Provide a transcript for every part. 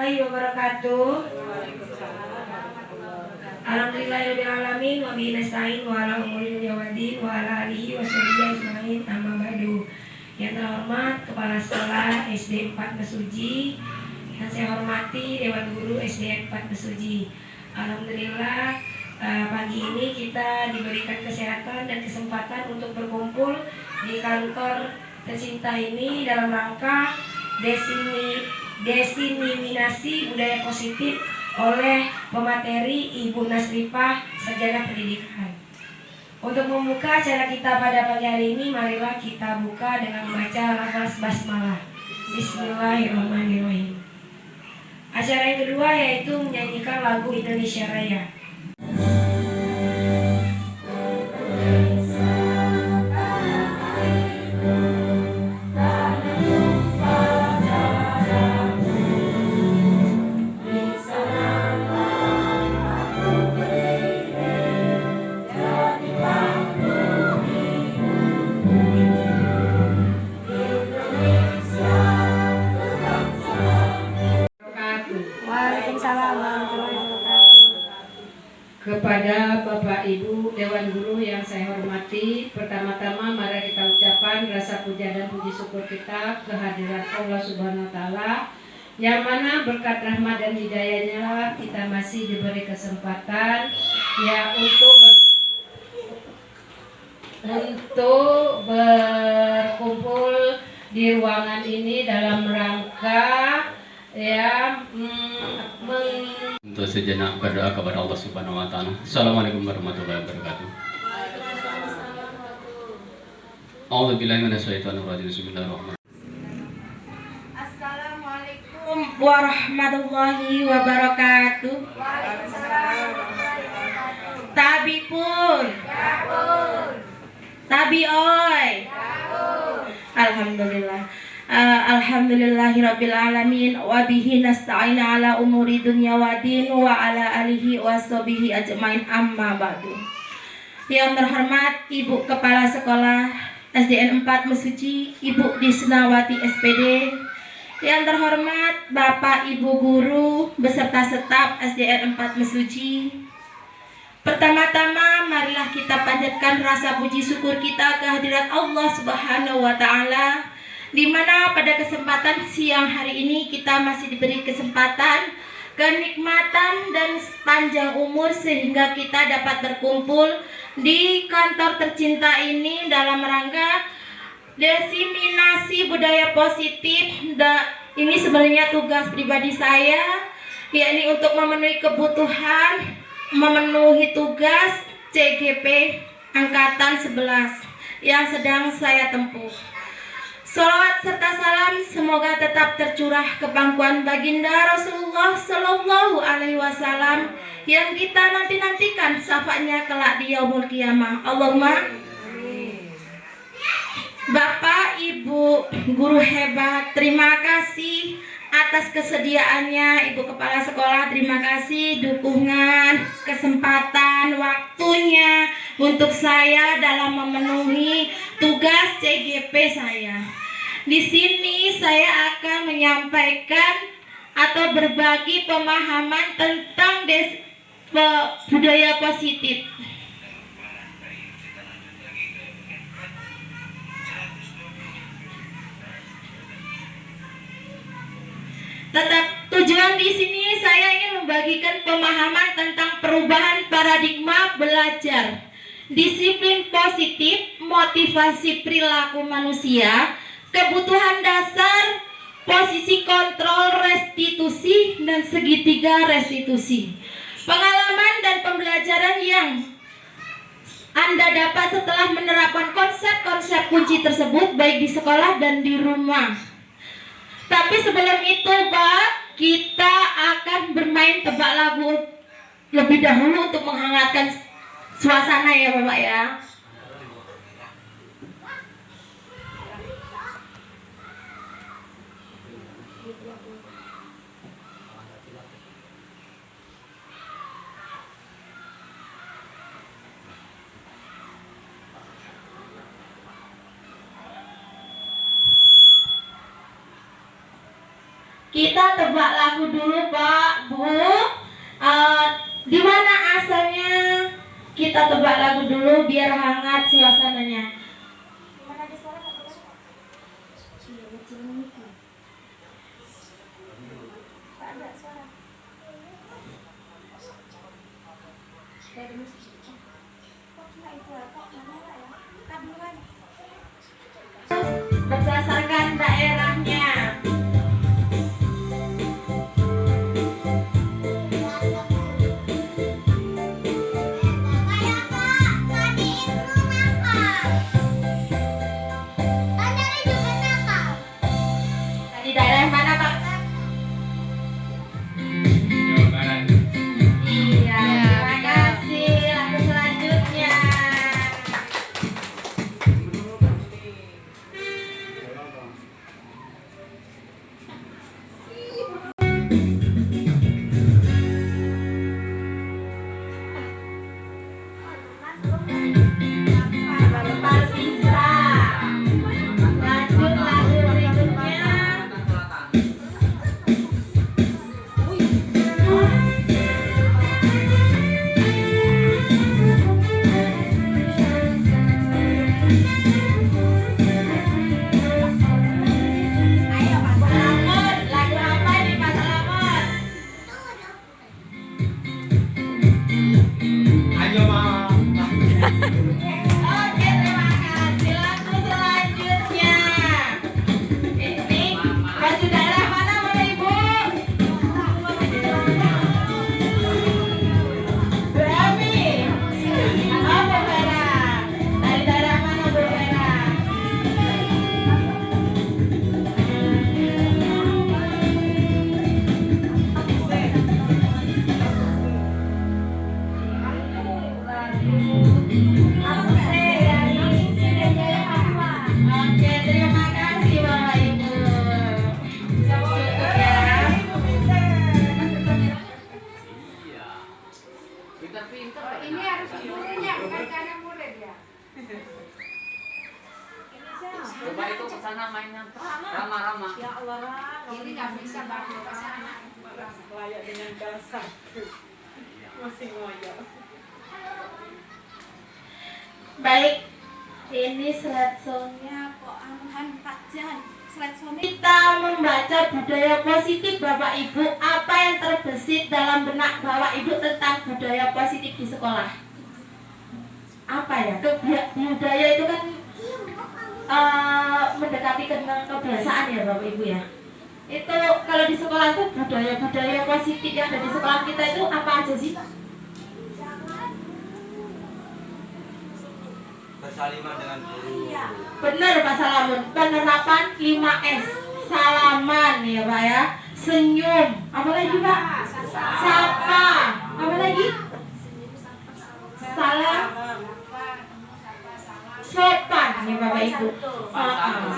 warahmatullahi wabarakatuh. Alhamdulillahirabbil alamin wa bihi nasta'in wa ala umuri dunya waddin wa ala alihi washabihi ajmain amma ba'du. Yang terhormat Kepala Sekolah SD 4 Mesuji, yang saya hormati Dewan Guru SD 4 Mesuji. Alhamdulillah pagi ini kita diberikan kesehatan dan kesempatan untuk berkumpul di kantor tercinta ini dalam rangka diseminasi budaya positif oleh pemateri Ibu Nasrifah Sarjana Pendidikan. Untuk membuka acara kita pada pagi hari ini, marilah kita buka dengan membaca lafaz basmalah. Bismillahirrahmanirrahim. Acara yang kedua yaitu menyanyikan lagu Indonesia Raya. Kepada Bapak Ibu Dewan Guru yang saya hormati, pertama-tama mari kita ucapkan rasa puja dan puji syukur kita kehadiran Allah Subhanahu wa Ta'ala, yang mana berkat rahmat dan hidayahnya lah kita masih diberi kesempatan ya untuk berkumpul di ruangan ini dalam rangka ya untuk sejenak berdoa kepada Allah Subhanahu wa Ta'ala. Assalamualaikum warahmatullahi wabarakatuh. A'udzubillahi minasyaitonir rajim. Bismillahirrahmanirrahim. Assalamualaikum warahmatullahi wabarakatuh. Tabi pun. Tabi oi. Alhamdulillah. Alhamdulillahirabbil alamin wa bihi nasta'in ala umuri dunya waddin wa ala alihi washabihi ajmain amma ba'du. Yang terhormat Ibu Kepala Sekolah SDN 4 Mesuji, Ibu Disnawati SPD. Yang terhormat Bapak Ibu Guru beserta staf SDN 4 Mesuji. Pertama-tama marilah kita panjatkan rasa puji syukur kita kehadirat Allah Subhanahu wa Ta'ala, di mana pada kesempatan siang hari ini kita masih diberi kesempatan, kenikmatan dan panjang umur sehingga kita dapat berkumpul di kantor tercinta ini dalam rangka diseminasi budaya positif. Ini sebenarnya tugas pribadi saya, yakni untuk memenuhi kebutuhan, memenuhi tugas CGP Angkatan 11 yang sedang saya tempuh. Salawat serta salam semoga tetap tercurah ke pangkuan baginda Rasulullah Sallallahu Alaihi Wasallam yang kita nanti-nantikan syafaatnya kelak di yaumul qiyamah. Allahumma Bapak Ibu Guru hebat, terima kasih atas kesediaannya. Ibu Kepala Sekolah, terima kasih dukungan, kesempatan, waktunya untuk saya dalam memenuhi tugas CGP saya. Di sini saya akan menyampaikan atau berbagi pemahaman tentang budaya positif. Tetap tujuan di sini saya ingin membagikan pemahaman tentang perubahan paradigma belajar, disiplin positif, motivasi perilaku manusia, kebutuhan dasar, posisi kontrol restitusi, dan segitiga restitusi. Pengalaman dan pembelajaran yang Anda dapat setelah menerapkan konsep-konsep kunci tersebut baik di sekolah dan di rumah. Tapi sebelum itu Pak, kita akan bermain tebak lagu lebih dahulu untuk menghangatkan suasana ya Bapak ya. Kita tebak lagu dulu Berdasarkan daerahnya. Tadi daerah mana Pak? Jawa Barat. Iya, terima kasih. Lalu selanjutnya. Pak Sisra. Lanjut lagu berikutnya. Ayo Pak Salamon, lagu apa ini Pak Salamon? Ayo Mama. Oke, terima kasih. Lagu selanjutnya. Ini baju daerah mana Bapak Ibu? Berami. Oh, Bu Vera. Dari daerah mana Bu Vera? Oke, terima kasih Bapak Ibu. Cukup ya. Ini harus gurunya, bukan karena murid ya. Coba itu ke sana mainan Rama. Ya Allah, ini nggak bisa banget ke sana. Layak dengan dasar. Masih ngoyo. Baik, ini slide songnya kok aman Pak Jan. Slide songnya kita membaca budaya positif Bapak Ibu. Apa yang terbesit dalam benak Bapak Ibu tentang budaya positif di sekolah? Apa ya? Budaya itu kan mendekati kebiasaan ya Bapak Ibu ya. Itu kalau di sekolah itu budaya positif yang ada di sekolah kita itu apa aja sih? Bersaliman dengan guru. Benar Pak Salamun, penerapan 5S. Salaman ya Pak ya. Senyum, apa lagi Pak? Sapa, apa lagi? Salam, sopan ya Bapak Ibu.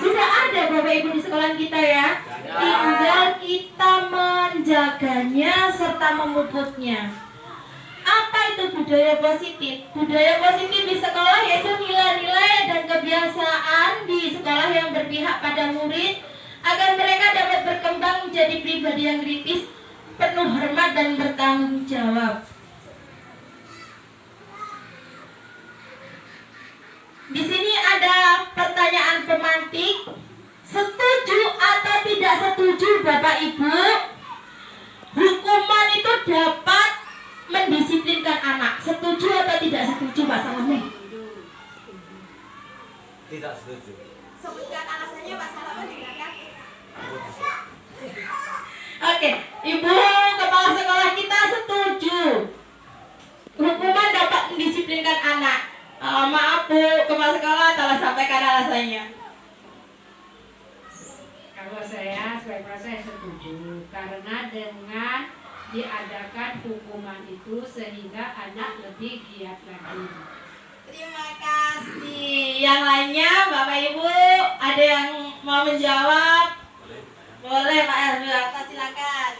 Sudah ada Bapak Ibu di sekolah kita ya. Tinggal kita menjaganya serta memupuknya. Apa itu budaya positif? Budaya positif di sekolah yaitu nilai-nilai dan kebiasaan di sekolah yang berpihak pada murid agar mereka dapat berkembang menjadi pribadi yang kritis, penuh hormat dan bertanggung jawab. Di sini ada pertanyaan pemantik. Setuju atau tidak setuju Bapak Ibu? Hukuman itu dapat mendisiplinkan anak. Setuju atau tidak setuju Pak Salamun? Tidak setuju. Sebutkan alasannya Pak Salamun silakan. Oke, Ibu Kepala Sekolah kita setuju. Hukuman dapat mendisiplinkan anak. Maaf Bu, Kepala Sekolah telah sampaikan alasannya. Kalau saya sebagai saya setuju karena dengan diadakan hukuman itu sehingga anak lebih giat lagi. Terima kasih. Yang lainnya Bapak Ibu ada yang mau menjawab? Boleh Pak Erwin, silakan.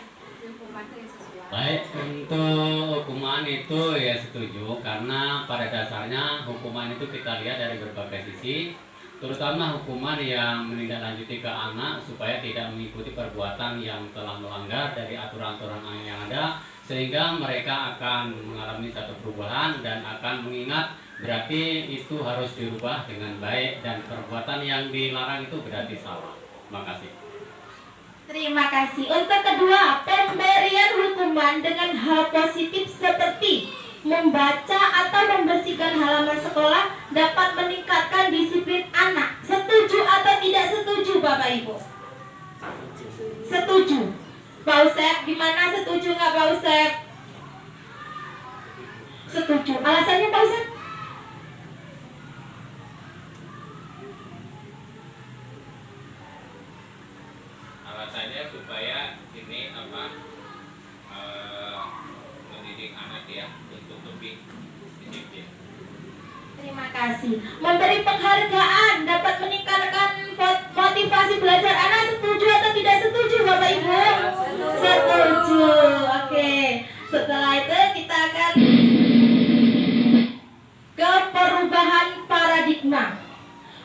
Baik, untuk hukuman itu ya setuju karena pada dasarnya hukuman itu kita lihat dari berbagai sisi, terutama hukuman yang menindaklanjuti ke anak supaya tidak mengikuti perbuatan yang telah melanggar dari aturan-aturan yang ada, sehingga mereka akan mengalami satu perubahan dan akan mengingat berarti itu harus dirubah dengan baik dan perbuatan yang dilarang itu berarti salah. Terima kasih. Terima kasih. Untuk kedua, pemberian teman-teman dengan hal positif seperti membaca atau membersihkan halaman sekolah dapat meningkatkan disiplin anak. Setuju atau tidak setuju Bapak Ibu? Setuju. Pak Usep, gimana, setuju nggak Pak Usep? Setuju. Alasannya Pak Usep? Alasannya supaya ini mendidik anak ya untuk lebih disiplin. Terima kasih. Memberi penghargaan dapat meningkatkan motivasi belajar anak. Setuju atau tidak setuju Bapak Ibu? Setuju. Oke. Setelah itu kita akan ke perubahan paradigma.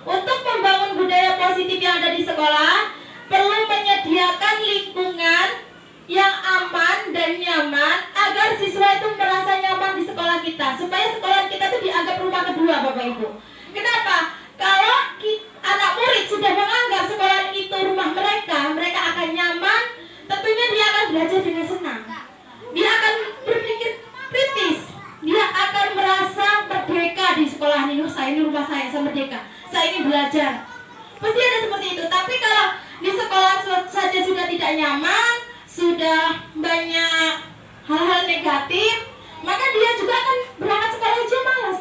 Untuk membangun budaya positif yang ada di sekolah, perlu menyediakan lingkungan yang aman dan nyaman agar siswa itu merasa nyaman di sekolah kita, supaya sekolah kita itu dianggap rumah kedua Bapak Ibu. Kenapa? Kalau anak murid sudah menganggap sekolah itu rumah mereka, mereka akan nyaman, tentunya dia akan belajar dengan senang. Dia akan berpikir kritis, dia akan merasa merdeka di sekolah ini. Saya ini rumah saya merdeka, saya ingin belajar. Pasti ada seperti itu. Tapi kalau di sekolah saja sudah tidak nyaman, sudah banyak hal-hal negatif, maka dia juga akan berangkat sekolah aja malas.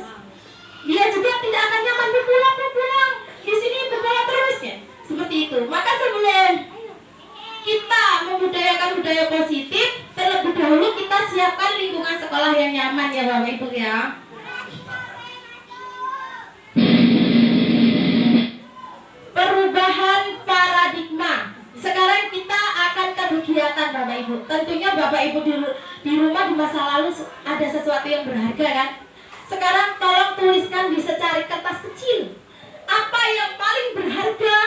Dia juga tidak akan nyaman, berpulang di sini berpulang terus ya. Seperti itu. Maka sebelum kita membudayakan budaya positif, terlebih dahulu kita siapkan lingkungan sekolah yang nyaman ya Bapak Ibu ya. Perubahan paradigma. Sekarang kita akan ke kegiatan Bapak Ibu. Tentunya Bapak Ibu di rumah di masa lalu ada sesuatu yang berharga kan? Sekarang tolong tuliskan di secari kertas kecil, apa yang paling berharga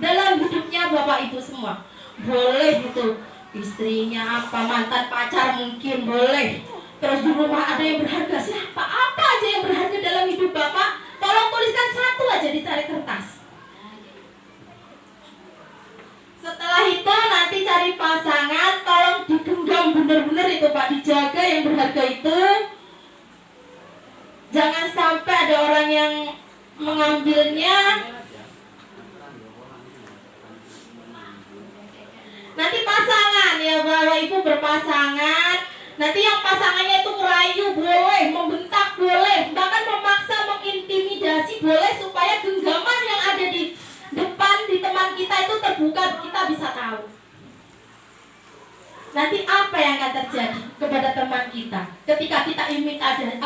dalam hidupnya Bapak Ibu semua. Boleh itu istrinya apa, mantan pacar mungkin boleh. Terus di rumah ada yang berharga, siapa? Apa aja yang berharga dalam hidup Bapak? Tolong tuliskan satu aja di cari kertas. Setelah itu nanti cari pasangan, tolong digenggam benar-benar itu Pak, dijaga yang berharga itu. Jangan sampai ada orang yang mengambilnya. Nanti pasangan ya Bapak Ibu, berpasangan. Nanti yang pasangannya itu merayu boleh, membentak boleh, bahkan memaksa, mengintimidasi boleh, supaya genggaman yang ada di depan di teman kita itu terbuka, kita bisa tahu. Nanti apa yang akan terjadi kepada teman kita ketika kita intimidasi?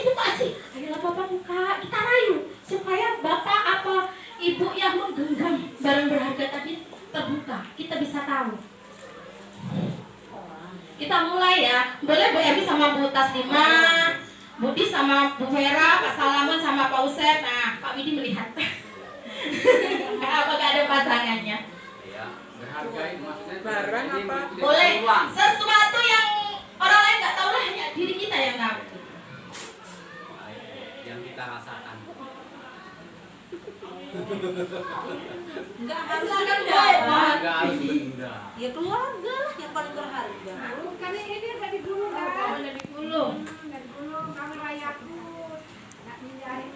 Buka sih. Ayolah Bapak buka, kita rayu supaya Bapak apa Ibu yang menggenggam barang berharga tadi terbuka, kita bisa tahu. Kita mulai ya. Boleh Bu Emi sama Bu Taslima, Budi sama Bu Vera, Pak Salaman sama Pak Usep. Nah, Pak Widi melihat. Apakah ada pasangannya? Ya, menghargai maksudnya Barang jadi apa? tidak Boleh. peluang. Sesuatu yang orang lain nggak tahu lah, hanya diri kita yang tahu. Yang kita rasakan. Enggak harus Silakan benda. Bu. Enggak harus benda. Ya keluarga lah yang paling berharga. Bukan ini dari dulu kan? Dari dulu. Dari dulu kami rayaku. Nggak pindahin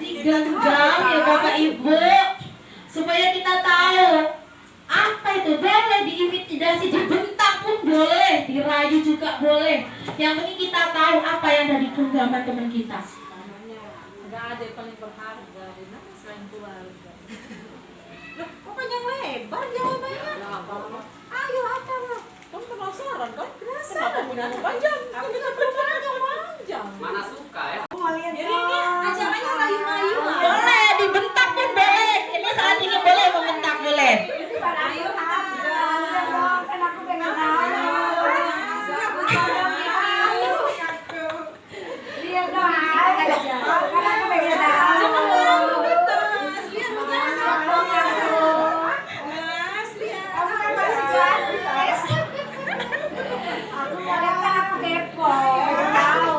Digenggam ya Bapak Ibu, supaya kita tahu apa itu. Boleh diintimidasi, dibentak pun boleh, dirayu juga boleh. Yang penting kita tahu apa yang dari genggaman teman kita. Enggak ada yang paling berharga di mana selain keluarga. Loh, kok panjang lebar jawabannya? Ayo apa lah? Kamu penasaran kan? Kenapa punya panjang? Kan kita perubahan yang panjang. Mana suka ya? Jadi ini acaranya layu-layu lah. Boleh dibentak pun boleh. Ini saat ini boleh membentak boleh. Ayo kan aku pengen tahu. Lihat dong aja. Kan aku pengen tahu. Kamu kan masih gratis. Aku kadang kan aku kepo. Pengen tahu.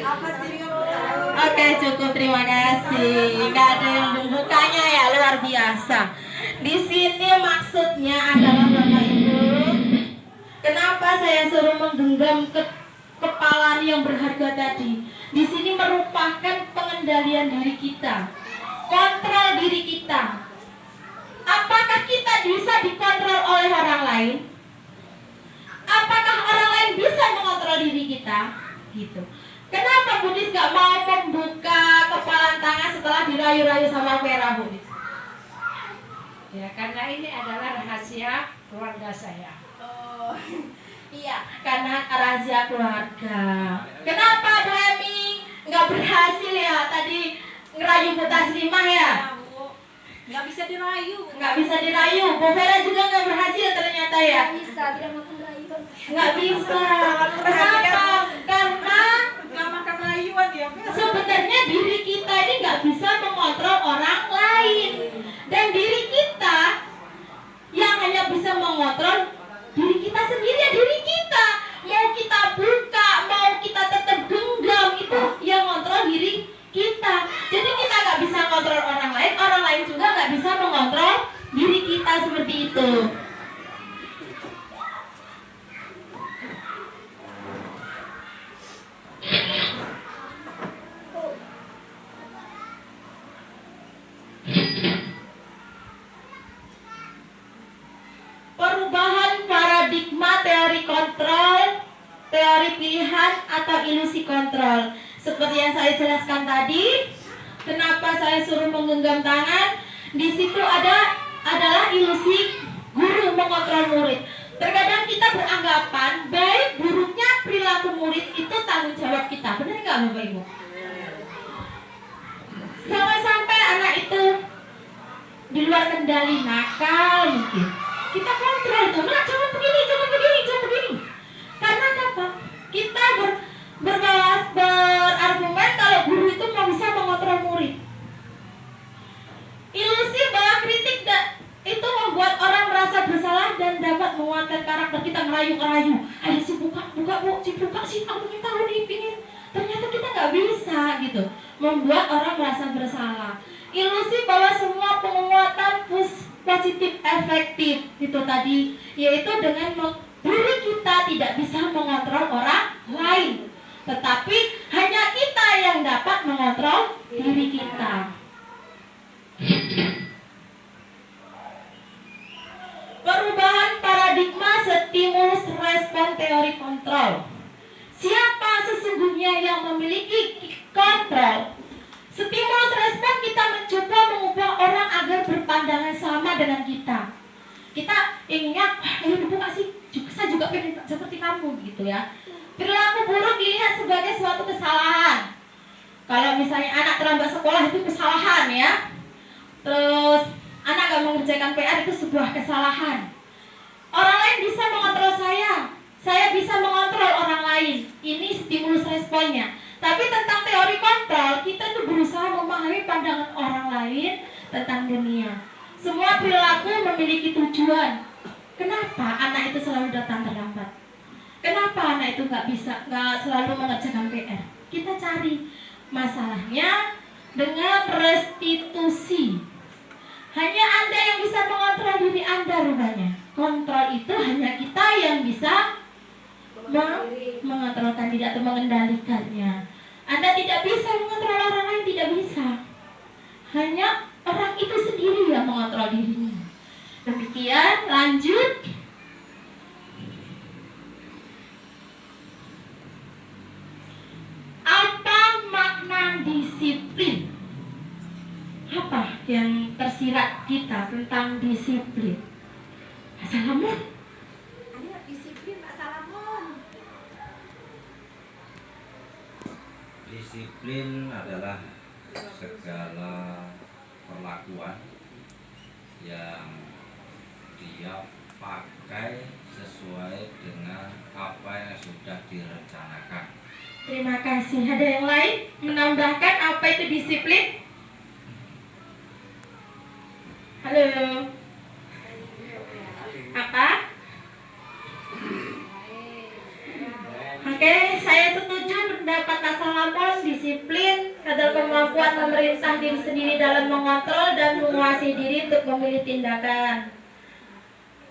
Apa sih kamu tahu? Oke, cukup, terima kasih. Nggak ada yang membukanya ya, luar biasa. Di sini maksudnya adalah Bapak suruh menggenggam kepala yang berharga tadi. Di sini merupakan pengendalian diri kita, kontrol diri kita. Apakah kita bisa dikontrol oleh orang lain? Apakah orang lain bisa mengontrol diri kita? Gitu. Kenapa Budis gak mau membuka kepalan tangan setelah dirayu-rayu sama Vera, Budis? Ya, karena ini adalah rahasia keluarga saya. Oh, iya, karena rahasia keluarga. Kenapa Bu Emi nggak berhasil ya tadi ngerayu Bu Taslimah ya? Ya, Bu. Nggak bisa dirayu. Nggak bisa dirayu. Bu Vera juga nggak berhasil ternyata ya? Bisa, tidak makan rayu. Nggak bisa. Kenapa? Karena Nggak makan rayuan ya. sebenarnya diri kita ini nggak bisa mengontrol orang lain, dan diri kita yang hanya bisa mengontrol diri kita sendiri, ya diri kita. Mau kita buka, mau kita tetap genggam, itu yang ngontrol diri kita. Jadi kita nggak bisa mengontrol orang lain juga nggak bisa mengontrol diri kita, seperti itu. Perubahan paradigma teori kontrol, teori pilihan atau ilusi kontrol. Seperti yang saya jelaskan tadi, kenapa saya suruh menggenggam tangan? Di situ adalah ilusi guru mengontrol murid. Terkadang kita beranggapan baik buruknya perilaku murid itu tanggung jawab kita. Benar nggak Bapak Ibu? Sampai anak itu di luar kendali, nakal mungkin, kita kontrol itu, nah jangan begini, jangan begini, jangan begini. Karena apa? Kita berargumen kalau guru itu mau bisa mengontrol murid. Ilusi bahwa kritik itu membuat orang merasa bersalah dan dapat menguatkan karakter kita, ngerayu-ngerayu. Ayo sih buka bu, sih buka sih, aku ingin tahu nih, pingin. Ternyata kita nggak bisa gitu, membuat orang merasa bersalah. Ilusi bahwa semua penguatan positif efektif itu tadi, yaitu dengan diri kita tidak bisa mengontrol orang lain, tetapi hanya kita yang dapat mengontrol diri kita. Perubahan paradigma stimulus respon teori kontrol. Siapa sesungguhnya yang memiliki kontrol? Stimulus respon kita mencoba mengubah orang agar berpandangan sama dengan kita. Kita inginnya, ayo dibuka sih, saya juga pengen seperti kamu gitu ya. Perilaku buruk dilihat sebagai suatu kesalahan. Kalau misalnya anak terlambat sekolah itu kesalahan ya. Terus anak gak mengerjakan PR itu sebuah kesalahan. Orang lain bisa mengontrol saya bisa mengontrol orang lain. Ini stimulus responnya. Tapi tentang teori kontrol, kita tuh berusaha memahami pandangan orang lain tentang dunia. Semua perilaku memiliki tujuan. Kenapa anak itu selalu datang terlambat? Kenapa anak itu nggak selalu mengerjakan PR? Kita cari masalahnya dengan restitusi. Hanya Anda yang bisa mengontrol diri Anda rupanya. Kontrol itu hanya kita yang bisa mengontrolkan diri atau mengendalikannya. Anda tidak bisa mengontrol orang lain, tidak bisa. Hanya orang itu sendiri yang mengontrol dirinya. Demikian, lanjut. Apa makna disiplin? Apa yang tersirat kita tentang disiplin? Assalamualaikum. Disiplin adalah segala perlakuan yang dia pakai sesuai dengan apa yang sudah direncanakan. Terima kasih. Ada yang lain menambahkan apa itu disiplin? Halo. Apa? Oke, saya setuju pendapat Mas Salamon. Disiplin adalah kemampuan memerintah diri sendiri dalam mengontrol dan menguasai diri untuk memilih tindakan.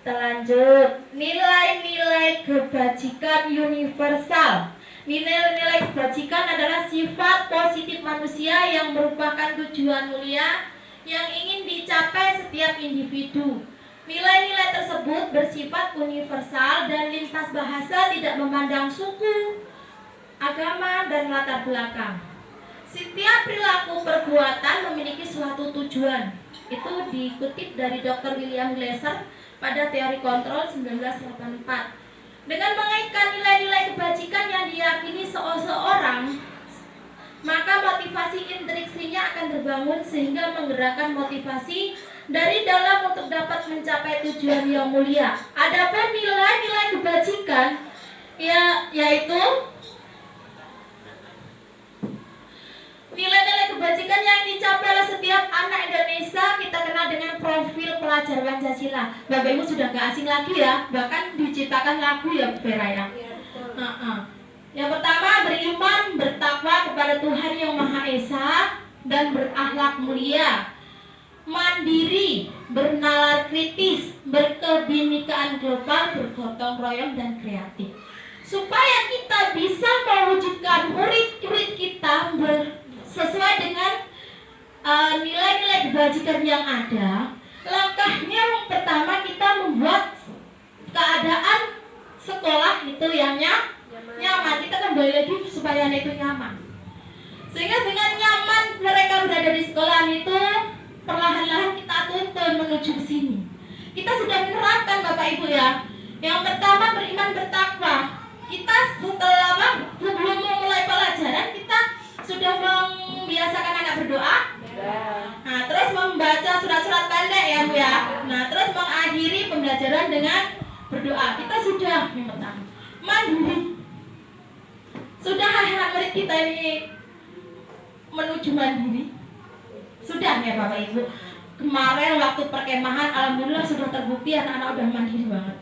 Terlanjut, nilai-nilai kebajikan universal. Nilai-nilai kebajikan adalah sifat positif manusia yang merupakan tujuan mulia yang ingin dicapai setiap individu. Nilai-nilai tersebut bersifat universal dan lintas bahasa, tidak memandang suku, agama, dan latar belakang. Setiap perilaku perbuatan memiliki suatu tujuan. Itu dikutip dari Dr. William Glasser pada teori kontrol 1984. Dengan mengaitkan nilai-nilai kebajikan yang diyakini seseorang, maka motivasi intriksinya akan terbangun sehingga menggerakkan motivasi dari dalam untuk dapat mencapai tujuan yang mulia. Adapun nilai-nilai kebajikan yaitu nilai-nilai kebajikan yang dicapai oleh setiap anak Indonesia kita kenal dengan profil pelajar Pancasila. Bapak Ibu sudah gak asing lagi ya, bahkan diciptakan lagu ya Vera ya. Yang pertama, beriman, bertakwa kepada Tuhan Yang Maha Esa dan berakhlak mulia, mandiri, bernalar kritis, berkebinekaan global, bergotong royong dan kreatif. Supaya kita bisa mewujudkan murid-murid kita sesuai dengan nilai-nilai kebajikan yang ada, langkahnya yang pertama kita membuat keadaan sekolah itu yang nyaman. Kita kembali lagi supaya anak itu nyaman. Sehingga dengan nyaman mereka berada di sekolah itu, perlahan-lahan kita tuntun menuju ke sini. Kita sudah menerapkan Bapak Ibu ya. Yang pertama, beriman bertakwa. Kita sebelum memulai pelajaran kita sudah membiasakan anak berdoa. Nah, terus membaca surat-surat pendek ya Bu ya. Nah, terus mengakhiri pembelajaran dengan berdoa. Kita sudah yang pertama mandiri. Sudah anak murid kita ini menuju mandiri. Sudah ya Bapak Ibu. Kemarin waktu perkemahan alhamdulillah sudah terbukti anak-anak udah mandiri banget.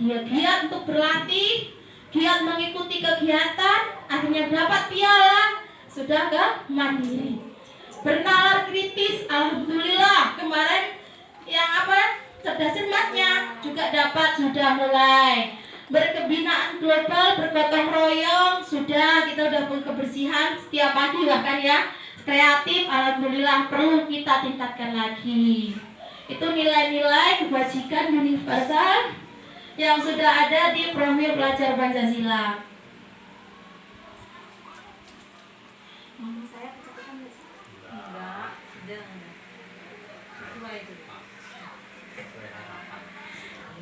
Dia giat untuk berlatih, giat mengikuti kegiatan, akhirnya dapat piala, sudah ke mandiri. Bernalar kritis, alhamdulillah kemarin yang cerdas cermatnya juga dapat, sudah mulai. Berkebinaan global, bergotong royong, sudah kita udah kebersihan setiap pagi bahkan ya. Kreatif, alhamdulillah perlu kita tingkatkan lagi. Itu nilai-nilai kebajikan universal yang sudah ada di profil pelajar Pancasila.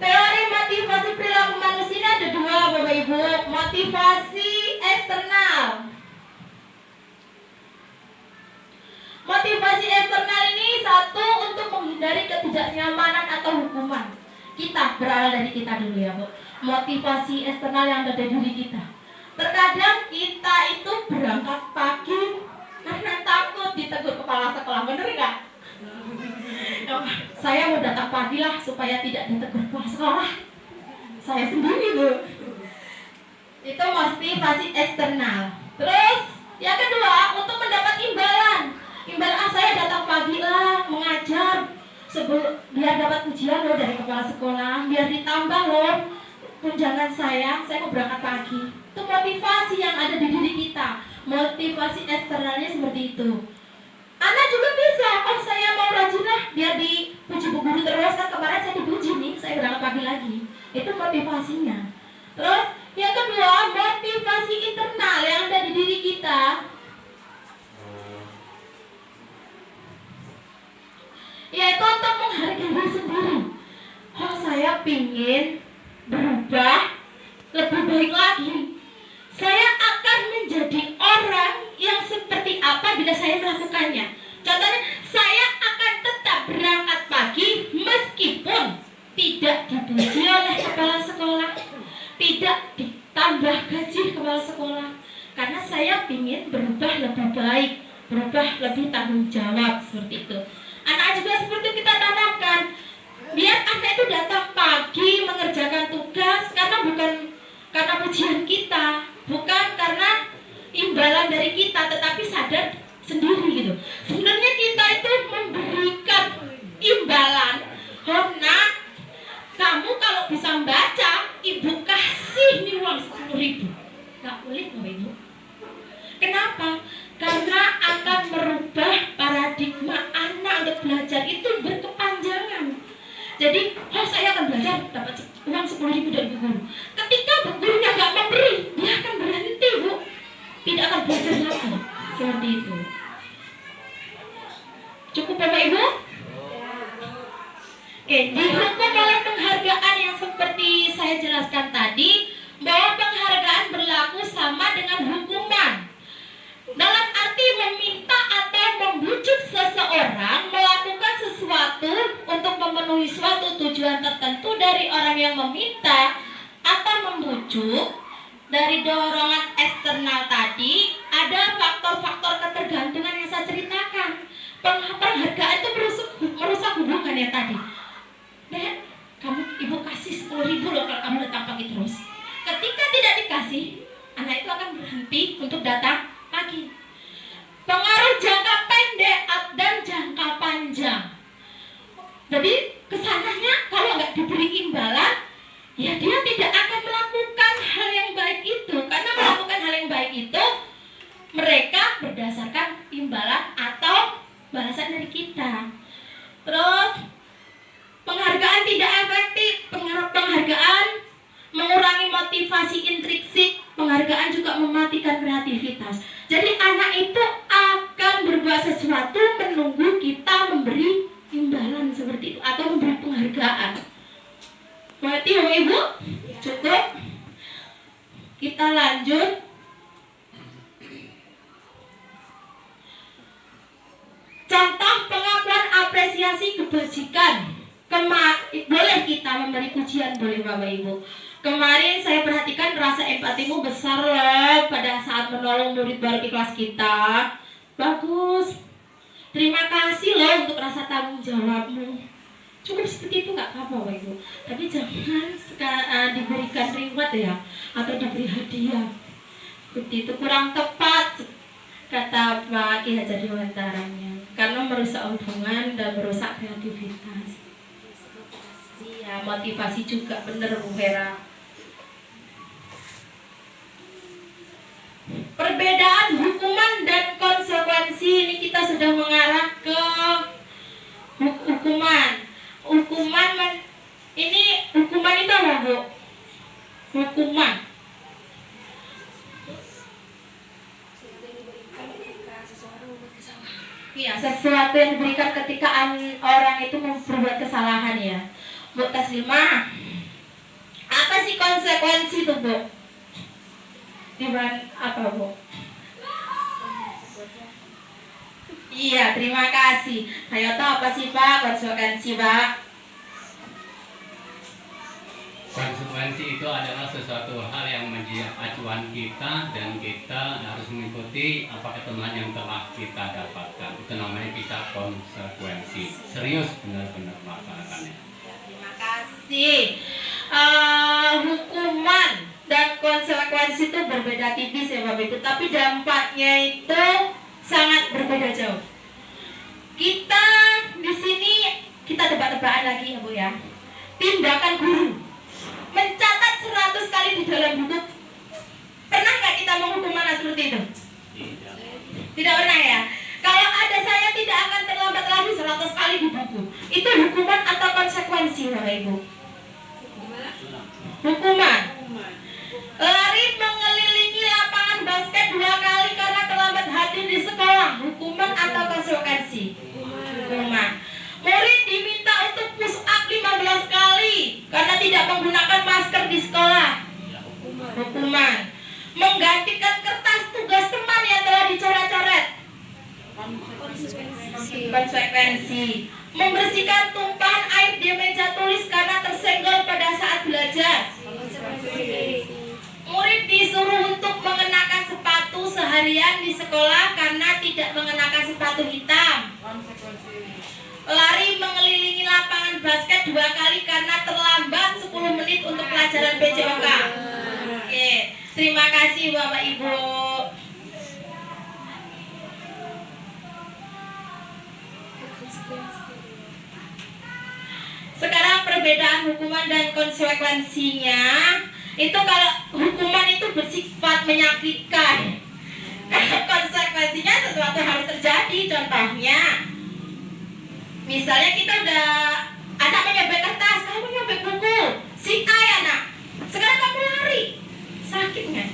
Teori motivasi perilaku manusia ada dua Bapak Ibu. Motivasi eksternal. Motivasi eksternal ini satu, untuk menghindari ketidaknyamanan atau hukuman. Kita berawal dari kita dulu ya Bu. Motivasi eksternal yang ada di diri kita. Terkadang kita itu berangkat pagi karena takut ditegur kepala sekolah, bener nggak? Saya mau datang pagi lah supaya tidak ditegur kepala sekolah. Saya sendiri Bu. Itu motivasi eksternal. Terus yang kedua, untuk mendapat imbalan. Imbalan saya datang pagi lah mengajar biar dapat pujian loh dari kepala sekolah, biar ditambah loh tunjangan saya mau berangkat pagi. Itu motivasi yang ada di diri kita. Motivasi eksternalnya seperti itu. Anak juga bisa, saya mau rajin lah biar dipuji bu guru terus, kan kemarin saya dipuji nih, saya berangkat pagi lagi. Itu motivasinya. Terus yang kedua, motivasi internal yang ada di diri kita, yaitu untuk menghargai diri sendiri. Saya pingin berubah lebih baik lagi. Saya akan menjadi orang yang seperti apa bila saya melakukannya. Contohnya, saya akan tetap berangkat pagi meskipun tidak dipuji oleh kepala sekolah, tidak ditambah gaji kepala sekolah, karena saya pingin berubah lebih baik, berubah lebih tanggung jawab, seperti itu. Anak juga seperti kita tanamkan, biar anak itu datang pagi mengerjakan tugas bukan karena pujian kita, bukan karena imbalan dari kita, tetapi sadar sendiri gitu. Sebenarnya kita itu memberikan imbalan, nak, sulit Bapak Ibu. Kenapa? Karena akan merubah paradigma anak untuk belajar itu berkepanjangan. Jadi, saya akan belajar dapat uang 10.000 dari Bu Guru. Ketika Bu Gurunya nggak memberi, dia akan berhenti Bu, tidak akan belajar lagi. Seperti itu. Cukup Bapak Ibu? Oke, dihukum oleh penghargaan yang seperti saya jelaskan tadi, bahwa penghargaan berlaku sama dengan hukuman. Dalam arti meminta atau membujuk seseorang melakukan sesuatu untuk memenuhi suatu tujuan tertentu dari orang yang meminta atau membujuk. Dari dorongan eksternal tadi, ada faktor-faktor ketergantungan yang saya ceritakan. Penghargaan itu merusak hubungan yang tadi. Dek, kamu ibu kasih 10.000 loh kalau kamu datang pagi terus. Ketika tidak dikasih, anak itu akan berhenti untuk datang pagi. Pengaruh jangka pendek dan jangka panjang. Jadi kesananya kalau nggak diberi imbalan, ya dia tidak akan melakukan hal yang baik itu. Karena melakukan hal yang baik itu mereka berdasarkan imbalan atau balasan dari kita. Terus penghargaan tidak efektif. Penghargaan mengurangi motivasi intrinsik. Penghargaan juga mematikan kreativitas. Jadi anak itu akan berbuat sesuatu menunggu kita memberi imbalan seperti itu atau memberi penghargaan. Berarti Bapak Ibu cukup. Kita lanjut. Contoh pengakuan apresiasi kebajikan. Boleh kita memberi pujian, boleh Bapak Ibu. Kemarin saya perhatikan rasa empatimu besar loh pada saat menolong murid baru di kelas kita. Bagus. Terima kasih loh untuk rasa tanggung jawabmu. Cukup seperti itu nggak apa-apa Bapak Ibu. Tapi jangan diberikan reward ya, atau diberi hadiah. Seperti itu kurang tepat kata Pak Ki Hajar Dewantaranya. Karena merusak hubungan dan merusak kreativitas. Ya, motivasi juga bener Bu Hera. Perbedaan hukuman dan konsekuensi, ini kita sudah mengarah ke hukuman. Ini hukuman itu apa Bu? Hukuman. Iya, sesuatu yang diberikan ketika orang itu memperbuat kesalahan ya. Bu Taslimah, apa sih konsekuensi itu Bu? Apa Bu? Iya, terima kasih. Saya tahu apa sih Pak konsekuensi Pak? Konsekuensi itu adalah sesuatu hal yang menjadi acuan kita dan kita harus mengikuti apa ketentuan yang telah kita dapatkan. Itu namanya kita konsekuensi. Serius benar-benar melaksanakannya. Terima kasih. Hukuman dan konsekuensi itu berbeda tipis ya Bapak Ibu, tapi dampaknya itu sangat berbeda jauh. Kita di sini kita tebak-tebakan lagi ya Bu ya. Tindakan guru mencatat 100 kali di dalam buku. Pernah nggak kita menghukum anak seperti itu? Tidak pernah ya. Kalau ada saya tidak akan terlambat lagi 100 kali di buku. Itu hukuman atau konsekuensi Bapak Ibu? Hukuman. Lari mengelilingi lapangan basket 2 kali karena terlambat hadir di sekolah. Hukuman atau konsekuensi? Hukuman. Murid diminta untuk push up 15 kali karena tidak menggunakan masker di sekolah. Hukuman. Menggantikan kertas tugas teman yang telah dicoret-coret. Konsekuensi. Membersihkan tumpahan air di meja tulis karena tersenggol pada saat belajar. Murid disuruh untuk mengenakan sepatu seharian di sekolah karena tidak mengenakan sepatu hitam. Lari mengelilingi lapangan basket 2 kali karena terlambat 10 menit untuk pelajaran PJOK. Oke, terima kasih Bapak Ibu. Sekarang perbedaan hukuman dan konsekuensinya. Itu kalau hukuman itu bersifat menyakitkan. Kalau konsekuensinya sesuatu harus terjadi. Contohnya, misalnya kita udah anak menyobek kertas, kamu nyobek buku, sikai anak. Sekarang kamu lari, sakit nggak?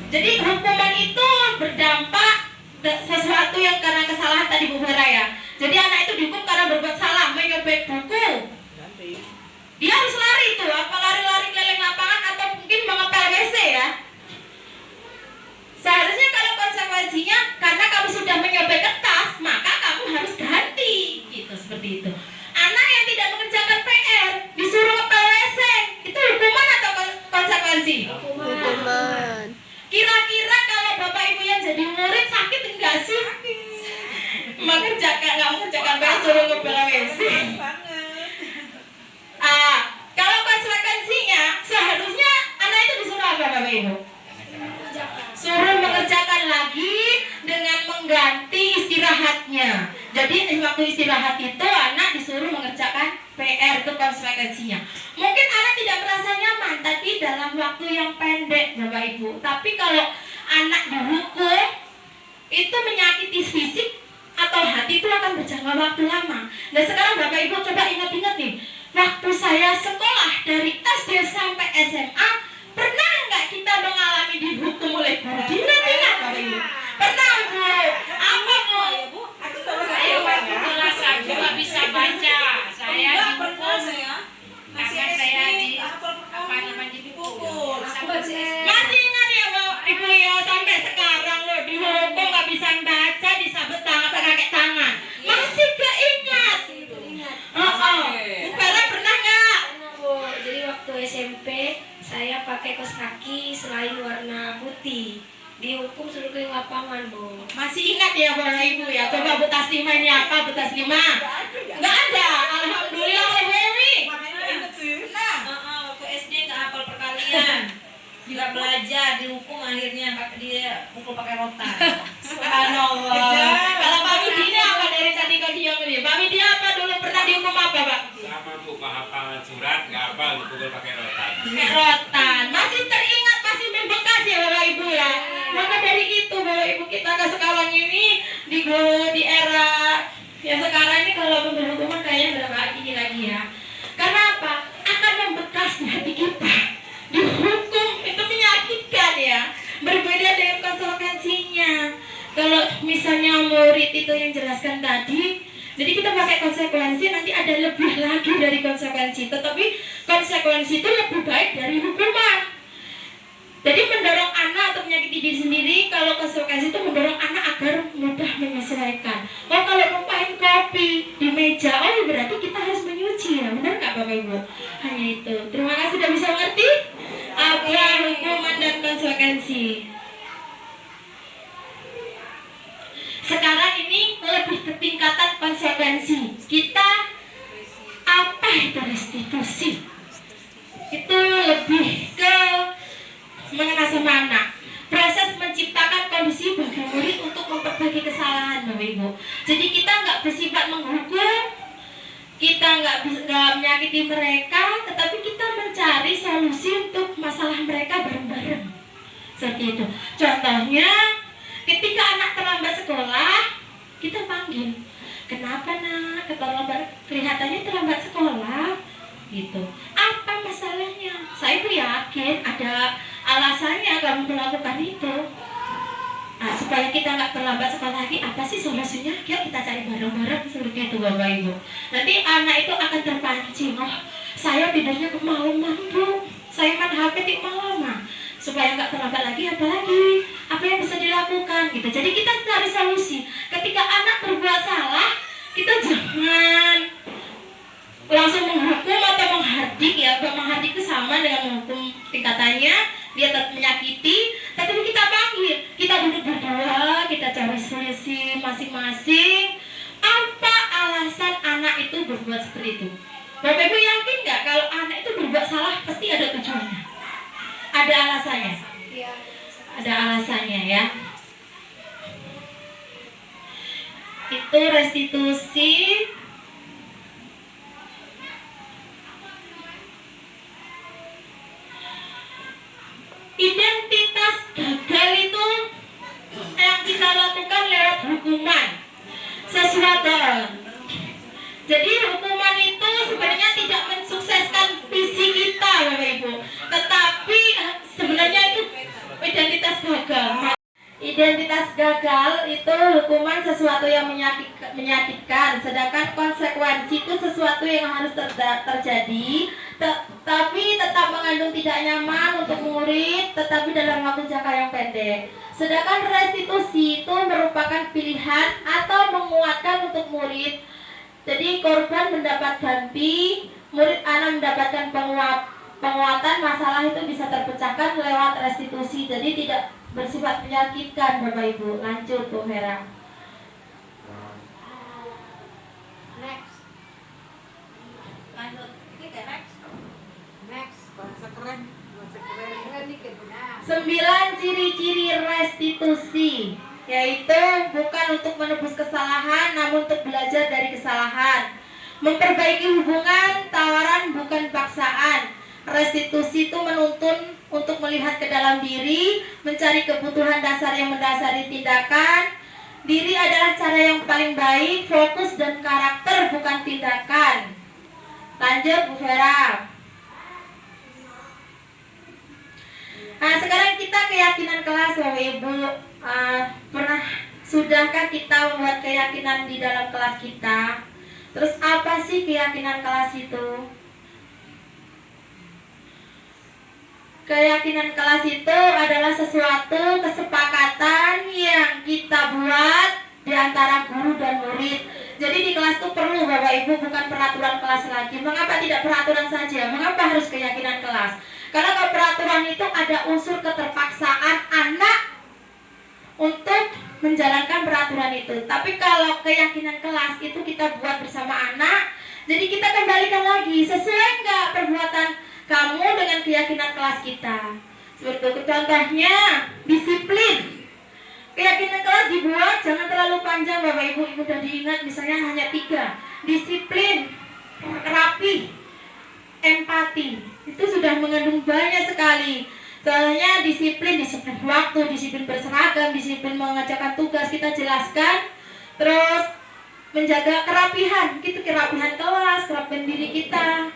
Jadi hukuman itu berdampak sesuatu yang karena kesalahan tadi Bu Vera ya. Jadi anak itu dihukum karena berbuat salah, menyobek buku. Dia harus lari itu, apa lari-lari keliling lapangan atau mungkin mengepel WC ya. Seharusnya kalau konsekuensinya karena kamu sudah menyobek kertas, maka kamu harus ganti, gitu seperti itu. Anak yang tidak mengerjakan PR disuruh ngepel WC, itu hukuman atau konsekuensi? Hukuman. Kira-kira kalau bapak ibu yang jadi murid sakit enggak sih? Nggak mengerjakan PR suruh ngepel WC. Kalau konsekuensinya seharusnya anak itu disuruh apa bapak ibu? Suruh mengerjakan lagi dengan mengganti istirahatnya. Jadi waktu istirahat itu anak disuruh mengerjakan PR, itu konsekuensinya. Mungkin anak tidak merasa nyaman, tapi dalam waktu yang pendek bapak ibu. Tapi kalau anak dihukum itu menyakiti fisik atau hati itu akan berjangka waktu lama. Nah sekarang bapak ibu coba ingat-ingat nih, waktu saya sekolah dari SD sampai SMA, pernah nggak kita mengalami dihukum oleh guru? Ingat bapak ibu? Pernah bu? Apa bu? Saya waktu kelas 1 nggak bisa baca. Saya dihukum karena saya dipukul. Masih ingat ya bu? Ibu ya sampai sekarang loh dihukum nggak bisa baca, disabet tangan pakai kaki tangan. Masih gak ingat? Bu Vera pernah nggak? Pernah Bu, jadi waktu SMP saya pakai kaos kaki selain warna putih, dihukum suruh keliling lapangan Bu. Masih ingat ya bapak ibu ya? Coba Bu Taslima ini apa Bu Taslima? Nggak ada. Alhamdulillah Bu Ewi. Ke SD nggak hafal perkalian, juga belajar dihukum akhirnya dia pukul pakai rotan. Subhanallah. Kalau Pak Widi ini apa dari tadi ke dia ini? Pak Widi apa dulu pernah dihukum apa Pak? Sama bu, hafal surat nggak hafal dipukul pakai rotan. Pakai rotan. Masih teringat, masih membekas ya Bapak Ibu ya. Maka dari itu Bapak Ibu kita ke sekarang ini di era ya sekarang ini kalau memberi hukuman kayaknya udah nggak gini lagi ya. Karena apa? Akan membekas di hati kita. Dihukum itu menyakitkan ya. Berbeda dengan konsekuensinya. Kalau misalnya murid itu yang jelaskan tadi, jadi kita pakai konsekuensi, nanti ada lebih lagi dari konsekuensi. Tetapi konsekuensi itu lebih baik dari hukuman. Jadi mendorong anak untuk menyakiti diri sendiri. Kalau konsekuensi itu mendorong anak agar mudah menyesuaikan. Oh kalau numpahin kopi di meja, oh berarti kita harus menyuci ya. Benar nggak Bapak Ibu? Hanya itu. Terima kasih sudah bisa mengerti apa hukuman dan konsekuensi. Sekarang ini lebih ke tingkatan konsekuensi. Kita apa itu restitusi? Itu lebih ke mengenai sama anak. Proses menciptakan kondisi bagi murid untuk memperbaiki kesalahan Bapak Ibu. Jadi kita nggak bersifat menghukum, kita nggak menyakiti mereka, tetapi kita mencari solusi untuk masalah mereka bareng-bareng. Seperti itu. Contohnya, ketika anak terlambat sekolah, kita panggil, kenapa nak terlambat? Kelihatannya terlambat sekolah, gitu. Apa masalahnya? Saya tuh yakin ada alasannya kamu melakukan itu. Nah, supaya kita nggak terlambat sekolah lagi, apa sih solusinya? Yuk kita cari bareng-bareng seperti itu Bapak Ibu. Nanti anak itu akan terpancing. Oh, saya tidurnya kemalaman Bu. Saya main HP di malaman. Supaya nggak terlambat lagi, apa yang bisa dilakukan gitu. Jadi kita cari solusi. Ketika anak berbuat salah, kita jangan langsung menghukum atau menghardik ya. Menghardik itu sama dengan menghukum tingkatannya, dia tetap menyakiti. Tapi kita panggil, kita duduk berdua, kita cari solusi masing-masing. Apa alasan anak itu berbuat seperti itu? Bapak Ibu yakin nggak kalau anak itu berbuat salah pasti ada tujuannya? Ada alasannya? Iya. Ada alasannya ya. Itu restitusi. hukuman. Sesuatu. Jadi hukuman itu sebenarnya tidak mensukseskan visi kita, Bapak Ibu. Tetapi sebenarnya itu identitas gagal. Identitas gagal itu hukuman sesuatu yang menyakitkan, sedangkan konsekuensi itu sesuatu yang harus terjadi, tapi tetap mengandung tidak nyaman untuk murid, tetapi dalam waktu jangka yang pendek. Sedangkan restitusi itu merupakan pilihan atau menguatkan untuk murid. Jadi korban mendapat ganti, murid anak mendapatkan penguatan, masalah itu bisa terpecahkan lewat restitusi. Jadi tidak bersifat menyakitkan, Bapak Ibu. Lanjut, Bu Hera. Next. Lanjut. Next. Bahasa keren. Keren dikit. 9 ciri-ciri restitusi, yaitu bukan untuk menebus kesalahan, namun untuk belajar dari kesalahan. Memperbaiki hubungan, tawaran bukan paksaan. Restitusi itu menuntun untuk melihat ke dalam diri, mencari kebutuhan dasar yang mendasari tindakan. Diri adalah cara yang paling baik, fokus dan karakter bukan tindakan. Lanjut, Bu Vera. Nah, sekarang kita keyakinan kelas, Bapak Ibu. Sudahkah kita membuat keyakinan di dalam kelas kita? Terus apa sih keyakinan kelas itu? Keyakinan kelas itu adalah sesuatu kesepakatan yang kita buat di antara guru dan murid. Jadi di kelas itu perlu, Bapak Ibu, bukan peraturan kelas lagi. Mengapa tidak peraturan saja? Mengapa harus keyakinan kelas? Karena kalau peraturan itu ada unsur keterpaksaan anak untuk menjalankan peraturan itu. Tapi kalau keyakinan kelas itu kita buat bersama anak, jadi kita kembalikan lagi, sesuai enggak perbuatan kamu dengan keyakinan kelas kita. Seperti itu. Contohnya disiplin. Keyakinan kelas dibuat jangan terlalu panjang, Bapak Ibu. Mudah diingat, misalnya hanya 3. Disiplin, rapi, empati. Itu sudah mengandung banyak sekali. Soalnya disiplin waktu, disiplin berseragam, disiplin mengerjakan tugas kita jelaskan. Terus menjaga kerapihan, gitu, kerapihan kelas, kerapihan diri kita.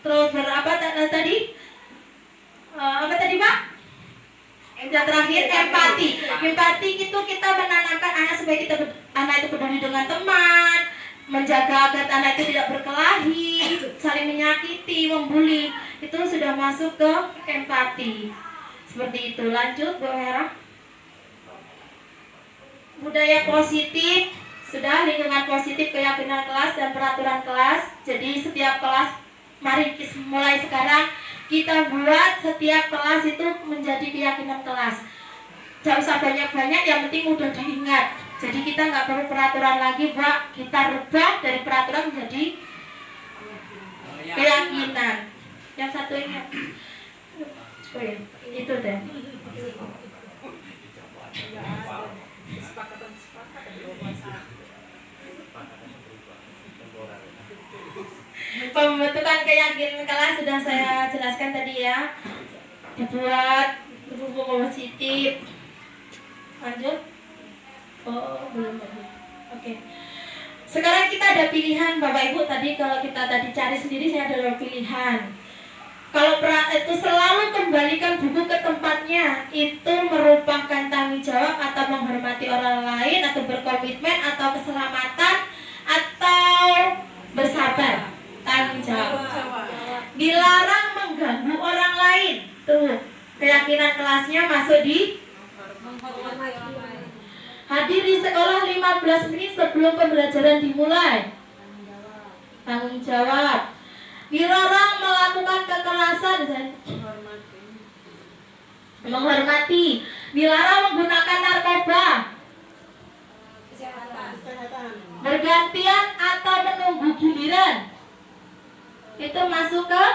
Terus apa tadi? Apa tadi, Pak? Yang terakhir empati. Empati itu kita menanamkan anak supaya anak itu peduli dengan teman, menjaga agar anak itu tidak berkelahi, saling menyakiti, membuli. Itu sudah masuk ke empati. Seperti itu. Lanjut, Bu Hera. Budaya positif. Sudah, lingkungan positif, keyakinan kelas dan peraturan kelas. Jadi setiap kelas, mari mulai sekarang kita buat setiap kelas itu menjadi keyakinan kelas. Tidak usah banyak-banyak, yang penting mudah diingat. Jadi kita nggak perlu peraturan lagi, Pak. Kita rubah dari peraturan menjadi keyakinan. Yang satu ini, oh ya, itu deh. Pembentukan keyakinan kelas sudah saya jelaskan tadi ya. Dibuat buku positif. Lanjut. Oh, belum tadi. Oke. Sekarang kita ada pilihan, Bapak Ibu. Tadi kalau kita tadi cari sendiri, saya ada pilihan. Kalau itu selalu kembalikan buku ke tempatnya, itu merupakan tanggung jawab atau menghormati orang lain, atau berkomitmen, atau keselamatan, atau bersabar. Tanggung jawab. Dilarang mengganggu orang lain. Tuh, keyakinan kelasnya masuk di hadir di sekolah 15 menit sebelum pembelajaran dimulai. Tanggung jawab. Dilarang melakukan kekerasan dan menghormati. Dilarang menggunakan narkoba. Bergantian atau menunggu giliran. Itu masuk ke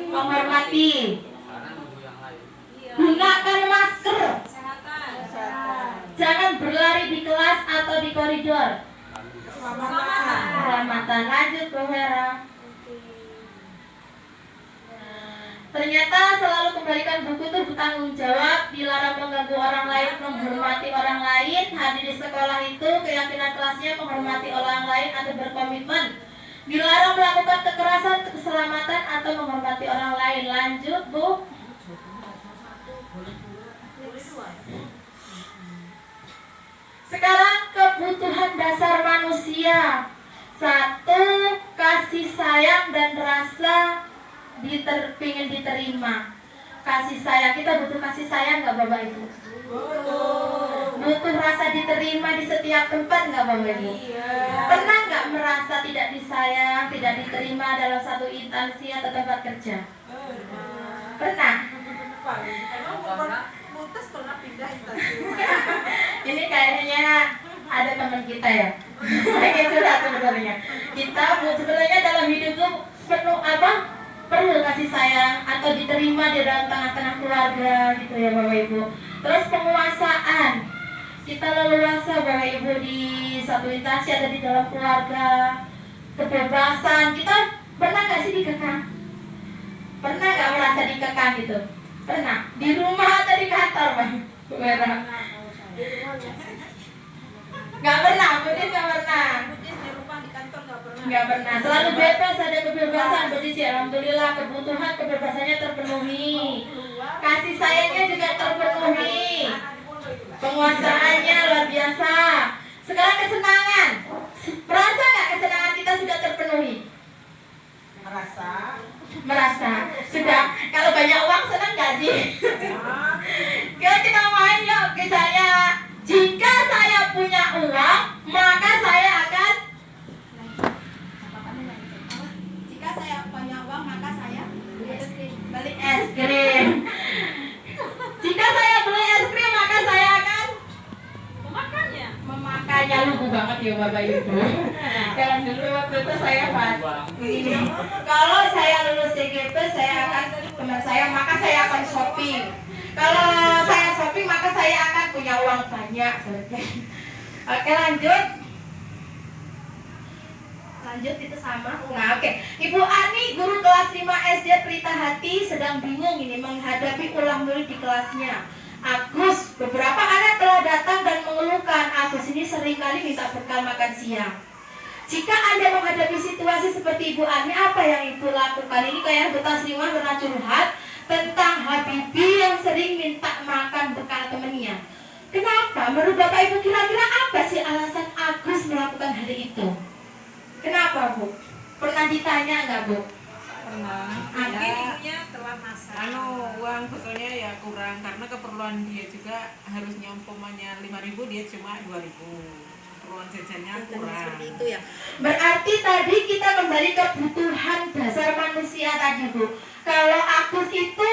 menghormati. Gunakan masker. Jangan berlari di kelas atau di koridor. Keselamatan. Lanjut, Bu Hera. Ternyata selalu kembalikan buku itu bertanggung jawab, dilarang mengganggu orang lain, menghormati orang lain. Hadir di sekolah itu keyakinan kelasnya menghormati orang lain atau berkomitmen. Dilarang melakukan kekerasan, keselamatan atau menghormati orang lain. Lanjut, Bu. Sekarang kebutuhan dasar manusia. 1. Kasih sayang dan rasa pingin diterima. Kasih sayang, kita butuh kasih sayang nggak Bapak Ibu? Butuh rasa diterima di setiap tempat nggak Bapak Ibu? Pernah nggak merasa tidak disayang, tidak diterima dalam satu instansi atau tempat kerja? Pernah? Mutas pernah pindah instansi. Ini kayaknya ada teman kita ya. Kayak curhat sebenarnya. Kita sebenarnya dalam hidup itu perlu kasih sayang atau diterima di dalam tengah-tengah keluarga gitu ya Bapak Ibu. Terus penguasaan, kita leluasa Bapak Ibu di satu instansi atau di dalam keluarga. Kebebasan, kita pernah nggak sih dikekang? Pernah nggak merasa dikekang gitu? Pernah? Di rumah atau di kantor Bang? Pernah? Nggak pernah, Budis nggak pernah. Budis di rumah, di kantor nggak pernah. Nggak pernah, selalu bebas, ada kebebasan. Budis ya, alhamdulillah kebutuhan kebebasannya terpenuhi. Kasih sayangnya juga terpenuhi. Penguasaannya luar biasa. Sekarang kesenangan. Merasa nggak kesenangan kita sudah terpenuhi? Merasa. Sudah. Kalau banyak uang senang nggak sih? Kalau kita main yuk, misalnya jika saya punya uang, maka saya akan beli es krim. Jika saya beli es krim, maka saya akan memakannya. Lugu banget ya Bapak Ibu. Kalau dulu waktu itu saya ini. Kalau saya lulus CGP, saya akan teman saya, maka saya akan shopping. Kalau saya shopping, maka saya akan punya uang banyak. Oke, lanjut itu sama. Nah, oke. Ibu Ani, guru kelas 5 SD Pelita Hati, sedang bingung ini menghadapi ulang murid di kelasnya. Agus, beberapa anak telah datang dan mengeluhkan Agus ini seringkali minta bekal makan siang. Jika Anda menghadapi situasi seperti Ibu Ani, apa yang Ibu lakukan? Ini kayak Buta Sriwan pernah curhat tentang Habibie yang sering minta makan bekal temennya. Kenapa? Menurut Bapak Ibu kira-kira apa sih alasan Agus melakukan hal itu? Kenapa Bu? Pernah ditanya nggak Bu? Pernah. Akhirnya telah masak. Uang betulnya ya kurang karena keperluan dia juga harusnya umpamanya 5.000, dia cuma 2.000. Keperluan jajannya kurang. Seperti itu ya. Berarti tadi kita kembali ke kebutuhan dasar manusia tadi Bu. Kalau Agus itu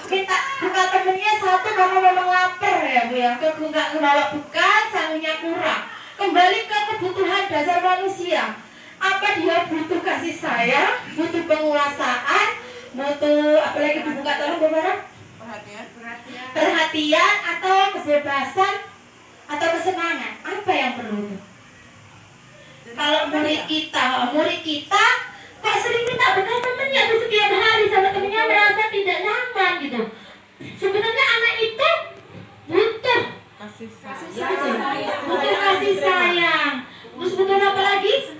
minta buka temennya satu karena memang lapar ya Bu ya. Nggak ngebawa bekal, sangunya kurang. Kembali ke kebutuhan dasar manusia. Apa dia butuh kasih sayang, butuh penguasaan, butuh apalagi dibuka tolong beberapa perhatian atau kebebasan atau kesenangan? Apa yang perlu? Kalau murid kita kok sering minta bekal temennya tuh setiap hari sama temennya merasa tidak nyaman gitu. Sebenarnya anak itu butuh Kasih butuh kasih sayang. Terus butuh apa lagi?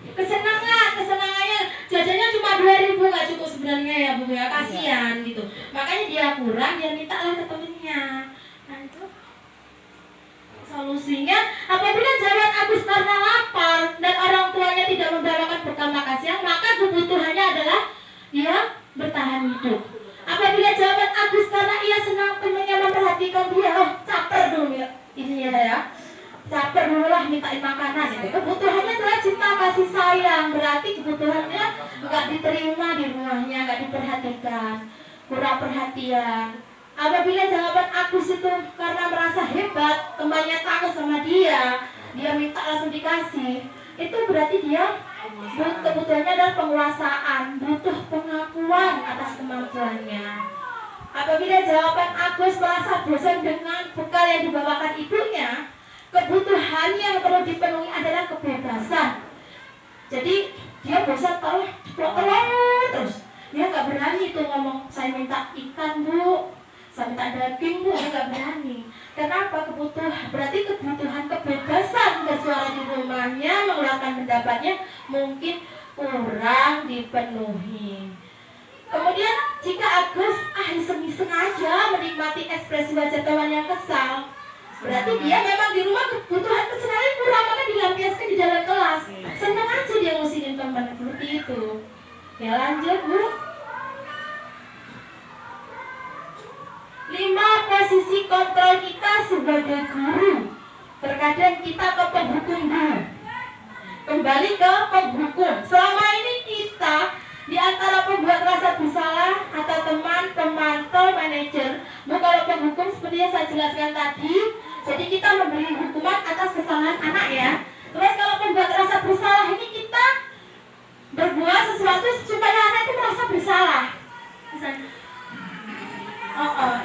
Kesenangannya jajannya cuma 2.000 nggak cukup sebenarnya ya Bu ya, kasihan gitu. Makanya dia kurang, dia mintalah ke temennya. Nah itu solusinya. Apabila jalan Agus karena lapar dan orang tuanya tidak membawakan bekal makan siang, maka kebutuhannya adalah dia bertahan hidup. Apabila jawaban Agus karena ia senang temannya memperhatikan dia, caper dulu ya, ini ya. Caper dulu lah mintain makanan itu. Kebutuhannya adalah cinta kasih sayang. Berarti kebutuhannya nggak diterima di rumahnya, nggak diperhatikan, kurang perhatian. Apabila jawaban Agus itu karena merasa hebat, temannya takut sama dia minta langsung dikasih, itu berarti dia kebutuhannya adalah penguasaan, butuh pengakuan atas kemampuannya. Apabila jawaban Agus merasa bosan dengan bekal yang dibawakan ibunya, kebutuhan yang perlu dipenuhi adalah kebebasan. Jadi dia bosan telur terus, dia nggak berani tuh ngomong saya minta ikan bu, saya minta daging bu, dia nggak berani. Kenapa? Berarti kebutuhan kebebasan bersuara di rumahnya, mengeluarkan pendapatnya mungkin kurang dipenuhi. Kemudian jika Agus iseng-iseng aja menikmati ekspresi wajah teman yang kesal, berarti dia memang di rumah kebutuhan kesenangan kurang, maka dilampiaskan di dalam kelas. Senang aja dia ngusinin teman seperti itu. Ya lanjut bu. 5 posisi kontrol kita sebagai guru. Terkadang kita ke penghukum dulu. Kembali ke penghukum. Selama ini kita di antara pembuat rasa bersalah atau teman, pemantau, manajer. Bu, kalau penghukum seperti yang saya jelaskan tadi, jadi kita memberi hukuman atas kesalahan anak ya. Terus kalau pembuat rasa bersalah ini kita berbuat sesuatu supaya anak itu merasa bersalah. Misalnya,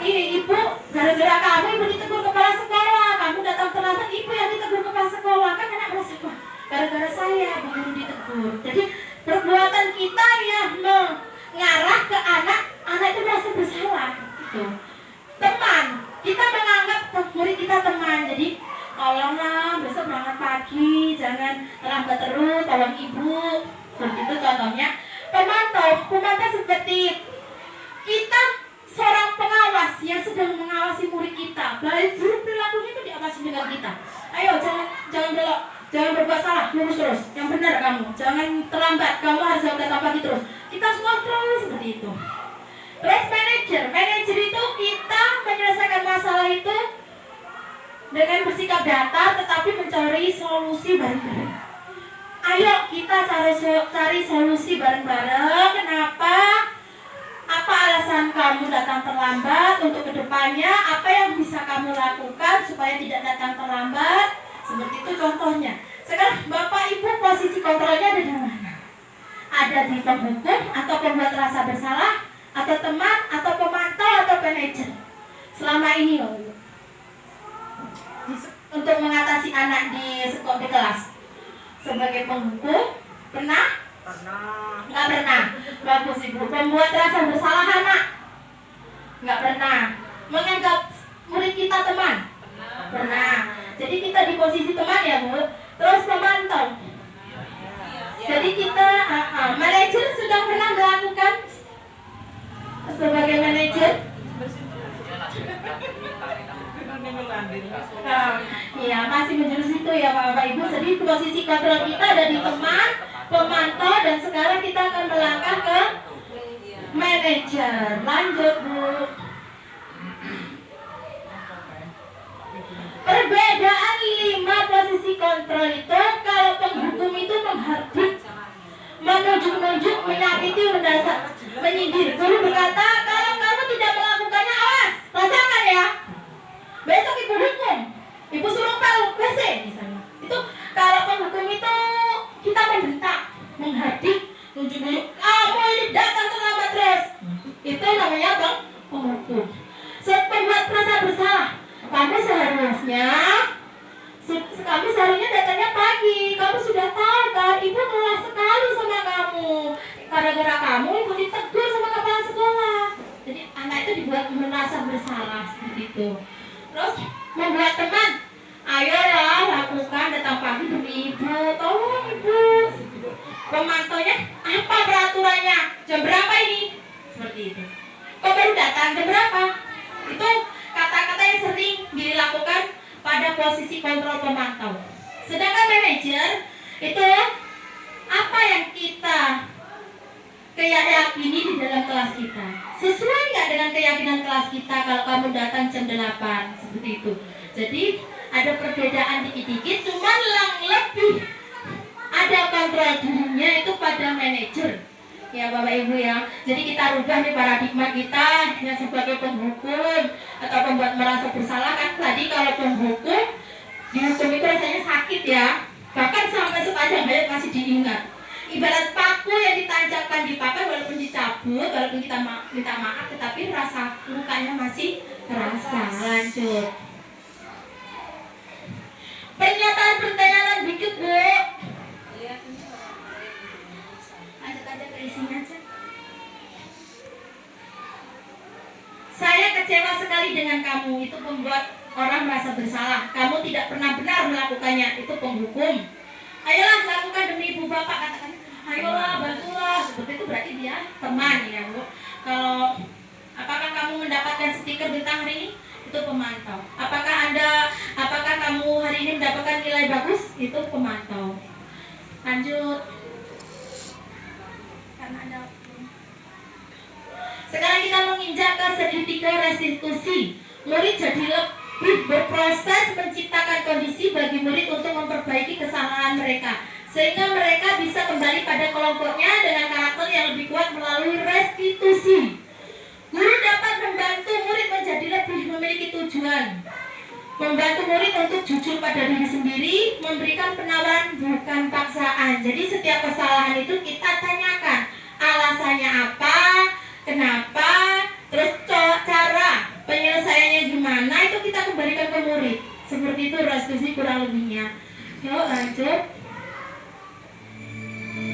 ini ibu, gara-gara kamu ibu ditegur kepala sekolah, kamu datang terlambat, ibu yang ditegur kepala sekolah, kan anak merasa wah, gara-gara saya bu guru ditegur. Jadi perbuatan kita yang mengarah ke anak itu merasa bersalah. Gitu. Teman, kita menganggap murid kita teman, jadi tolonglah besok berangkat pagi, jangan terlambat terus, tolong ibu. Begitu contohnya. Pemantau seperti kita seorang pengawas yang sedang mengawasi murid kita, baik buruk perilakunya itu diawasi dengan kita. Ayo jangan belok, jangan berbuat salah, lurus terus, yang benar kamu, jangan terlambat, kamu harus datang pagi terus. Kita semua terus seperti itu. Terus manajer itu kita menyelesaikan masalah itu dengan bersikap datar, tetapi mencari solusi bareng-bareng. Ayo kita cari solusi bareng-bareng. Kenapa? Apa alasan kamu datang terlambat? Untuk kedepannya apa yang bisa kamu lakukan supaya tidak datang terlambat? Seperti itu contohnya. Sekarang Bapak Ibu posisi kontrolnya ada di mana? Ada di penghukum atau pembuat rasa bersalah, atau teman, atau pemantau, atau manajer? Selama ini loh, untuk mengatasi anak di kelas. Sebagai penghukum pernah? Nggak pernah. Bagus ibu. Pembuat rasa bersalah anak? Nggak pernah. Menganggap murid kita teman? Pernah. Jadi kita di posisi teman ya bu. Terus pemantau. Jadi kita manajer sudah pernah melakukan sebagai manajer? Iya, masih menjurus itu ya Bapak Ibu. Jadi posisi kontrol kita ada di teman, pemantau, dan sekarang kita akan melangkah ke manajer. Lanjut Bu. Perbedaan 5 posisi kontrol itu, kalau penghukum itu menghardik, menunjuk-nunjuk, menyakiti, mendasar, menyindir. Guru berkata, kalau kamu tidak melakukannya, awas, rasakan ya. Besok ibu hukum, ibu suruh kalau WC misalnya. Itu kalau penghukum itu kita membentak, menghardik, nunjuk-nunjuk, kamu ini datang terlambat terus. Itu namanya penghukum. Pembuat rasa bersalah, kamu seharusnya datangnya pagi. Kamu sudah tahu kan, ibu keras sekali sama kamu. Gara-gara kamu ibu ditegur sama kepala sekolah. Jadi anak itu dibuat merasa bersalah seperti itu. Terus membuat teman, ayolah lakukan datang pagi demi ibu, tolong ibu. Pemantaunya, apa peraturannya? Jam berapa ini? Seperti itu. Kok baru datang jam berapa? Itu kata-kata yang sering dilakukan pada posisi kontrol pemantau. Sedangkan manajer itu apa yang kita yakini di dalam kelas kita? Sesuai nggak dengan keyakinan kelas kita kalau kamu datang jam 8? Seperti itu. Jadi ada perbedaan dikit-dikit, cuman lebih ada kontrol dirinya itu pada manajer. Ya Bapak Ibu ya. Jadi kita rubah nih paradigma kita yang sebagai penghukum atau pembuat merasa bersalah. Kan tadi kalau penghukum dihukum itu rasanya sakit ya. Bahkan sampai sepanjang hayat masih diingat. Ibarat paku yang ditancapkan di papan, walaupun dicabut, walaupun kita minta maaf, tetapi rasa lukanya masih terasa. Lanjut. Pernyataan dikit Bu. Lanjut aja ke isinya aja. kecewa sekali dengan kamu, itu membuat orang merasa bersalah. Kamu tidak pernah benar melakukannya, itu penghukum. Ayolah lakukan demi ibu bapak, katakan. Ayolah bantulah, seperti itu berarti dia teman ya Bu. Kalau apakah kamu mendapatkan stiker bintang hari ini? Itu pemantau. Apakah kamu hari ini mendapatkan nilai bagus? Itu pemantau. Lanjut. Karena ada. Sekarang kita menginjak ke segitiga restitusi. Murid jadi lebih berproses menciptakan kondisi bagi murid untuk memperbaiki kesalahan mereka, sehingga mereka bisa kembali pada kelompoknya dengan karakter yang lebih kuat melalui restitusi. Guru dapat membantu murid menjadi lebih memiliki tujuan, membantu murid untuk jujur pada diri sendiri, memberikan penawaran bukan paksaan. Jadi setiap kesalahan itu kita tanyakan alasannya apa, kenapa, terus cara penyelesaiannya gimana, itu kita kembalikan ke murid. Seperti itu restitusi kurang lebihnya. Yuk lanjut.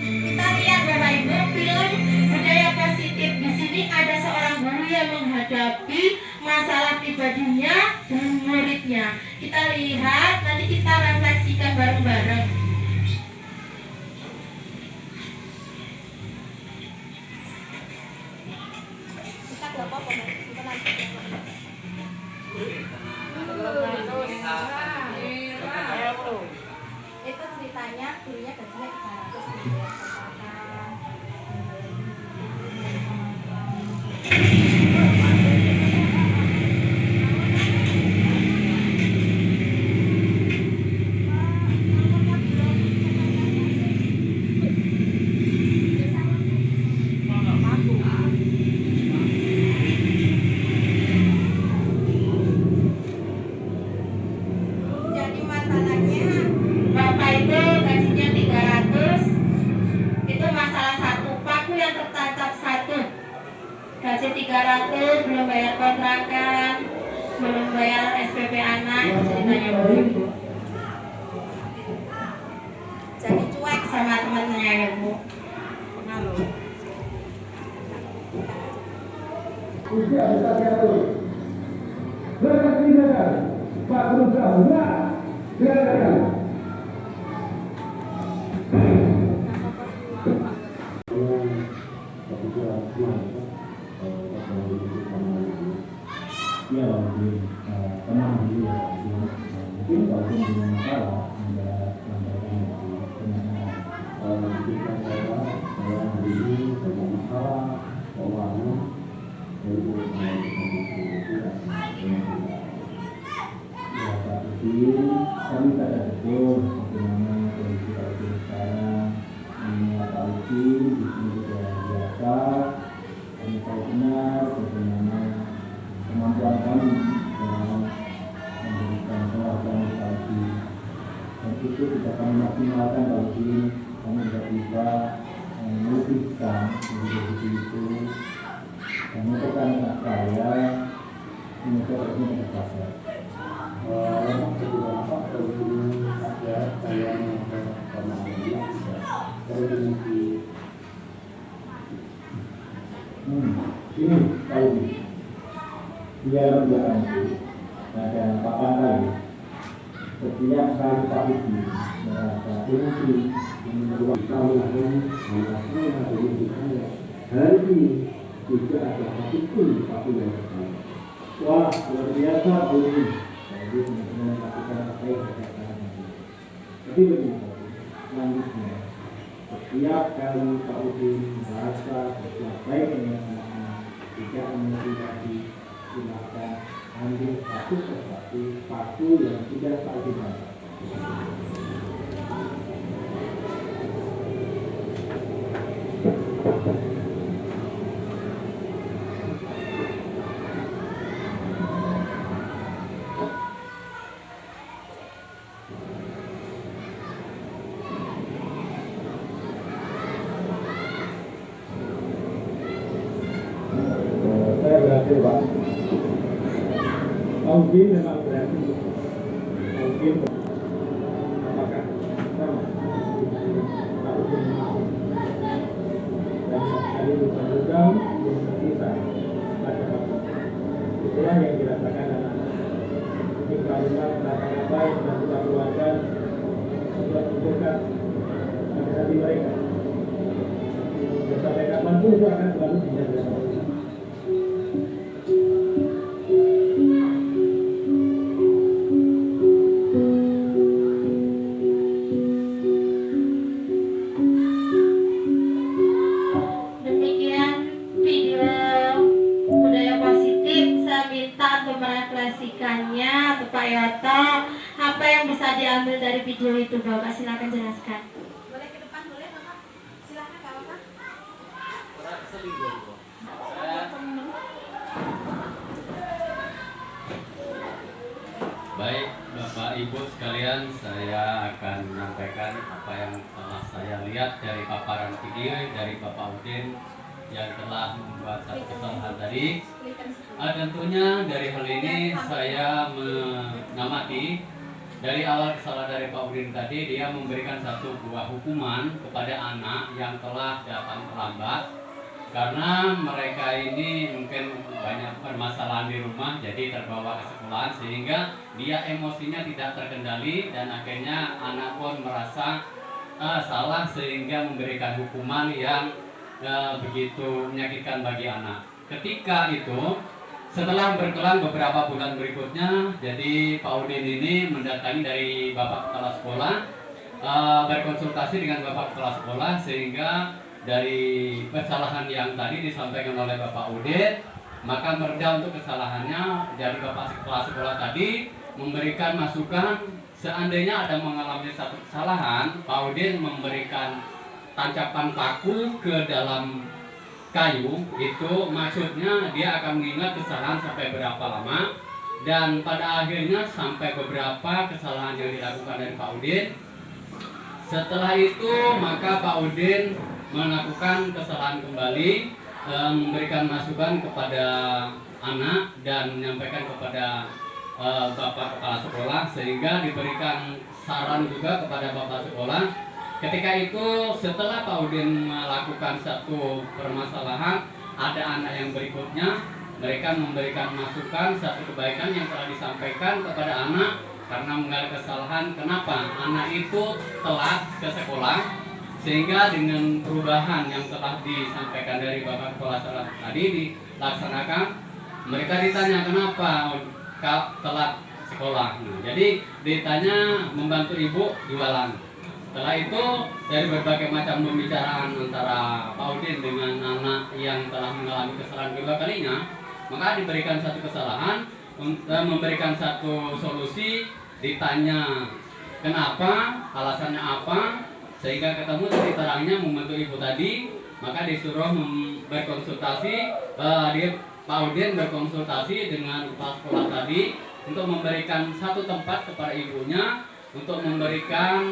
Kita lihat Bapak Ibu film budaya positif. Di sini ada seorang guru yang menghadapi masalah pribadinya dan muridnya. Kita lihat, nanti kita refleksikan bareng-bareng. Kita gak apa-apa, kita nanti. Itu ceritanya gurunya gajinya 300 ribu. Jadi masalahnya Bapak Ibu gajinya 300, itu masalah satu, paku yang tertancap satu, gaji 300, belum bayar kontrakan, belum bayar SPP anak, itu ceritanya Bu. Jadi cuek sama teman-temannya ya Bu. Pak Berusaha enggak, silakan. Ya, tenang dulu ya. Mungkin kalau punya masalah, ada sampaikan tenang. Kita saya hari ini ada masalah keuangan, kami sadar betul bagaimana kondisi Pak Uci sekarang. Mengingat Pak Uci di sini sudah biasa, kami tahu benar bagaimana kemampuan kami dalam memberikan penghargaan Pak Uci. Dan itu tidak kami maksimalkan Pak Uci, kami tidak bisa melukiskan di itu. Dan itu kan saya mencoba untuk berkata. Kedua apa ada saya karena ini tahu dia menjalan ada papan kali setiap kali Pak Uci merasa emosi menurut kami hari ini tidak ada satupun satu yang berbeda. Wah luar biasa ini. Jadi benar-benar melakukan apa yang saya katakan tadi. Tapi begini, selanjutnya setiap kali Pak Udin merasa berbuat baik dengan anak-anak, tidak memotivasi, silakan ambil satu persatu paku yang sudah Pak Udin baca. Pak mungkin memang berarti mungkin apakah sama mungkin dan sekali luka-luka yang tersisa pada waktu itulah berupa kenapa-napa yang sudah kita keluarkan untuk mengumpulkan hati mereka. Dan sampai kapanpun itu akan selalu diingat bersama. Demikian video budaya positif. Saya minta untuk merefleksikannya untuk Pak Yoto. Apa yang bisa diambil dari video itu, Bapak? Silakan jelaskan. Boleh ke depan, boleh Bapak? Silakan Kak Bapak. Baik, Bapak Ibu sekalian, saya akan menyampaikan apa yang telah saya lihat dari paparan video dari Bapak Udin yang telah membuat satu kesalahan tadi. Tentunya dari hal ini saya mengamati dari awal kesalahan dari Pak Udin tadi, dia memberikan satu buah hukuman kepada anak yang telah datang terlambat. Karena mereka ini mungkin banyak permasalahan di rumah, jadi terbawa ke sekolahan sehingga dia emosinya tidak terkendali dan akhirnya anak pun merasa salah sehingga memberikan hukuman yang begitu menyakitkan bagi anak. Ketika itu, setelah berkelang beberapa bulan berikutnya, jadi Pak Udin ini mendatangi dari Bapak Kepala Sekolah, berkonsultasi dengan Bapak Kepala Sekolah sehingga dari kesalahan yang tadi disampaikan oleh Bapak Udin, maka mereda untuk kesalahannya dari Bapak Kepala Sekolah tadi memberikan masukan seandainya ada mengalami satu kesalahan, Pak Udin memberikan tancapan paku ke dalam kayu. Itu maksudnya dia akan mengingat kesalahan sampai berapa lama, dan pada akhirnya sampai beberapa kesalahan yang dilakukan dari Pak Udin. Setelah itu maka Pak Udin melakukan kesalahan kembali, memberikan masukan kepada anak dan menyampaikan kepada Bapak Kepala Sekolah sehingga diberikan saran juga kepada Bapak Sekolah. Ketika itu setelah Pak Udin melakukan satu permasalahan, ada anak yang berikutnya, mereka memberikan masukan satu kebaikan yang telah disampaikan kepada anak karena mengalami kesalahan. Kenapa? Anak itu telat ke sekolah sehingga dengan perubahan yang telah disampaikan dari Bapak Kepala Sekolah tadi dilaksanakan, mereka ditanya kenapa telat sekolah. Jadi ditanya membantu ibu jualan. Setelah itu dari berbagai macam pembicaraan antara Pak Udin dengan anak yang telah mengalami kesalahan kedua kalinya, maka diberikan satu kesalahan, memberikan satu solusi, ditanya kenapa, alasannya apa, sehingga ketemu titik terangnya membantu ibu tadi, maka disuruh berkonsultasi. Pak Udin berkonsultasi dengan kepala sekolah tadi untuk memberikan satu tempat kepada ibunya untuk memberikan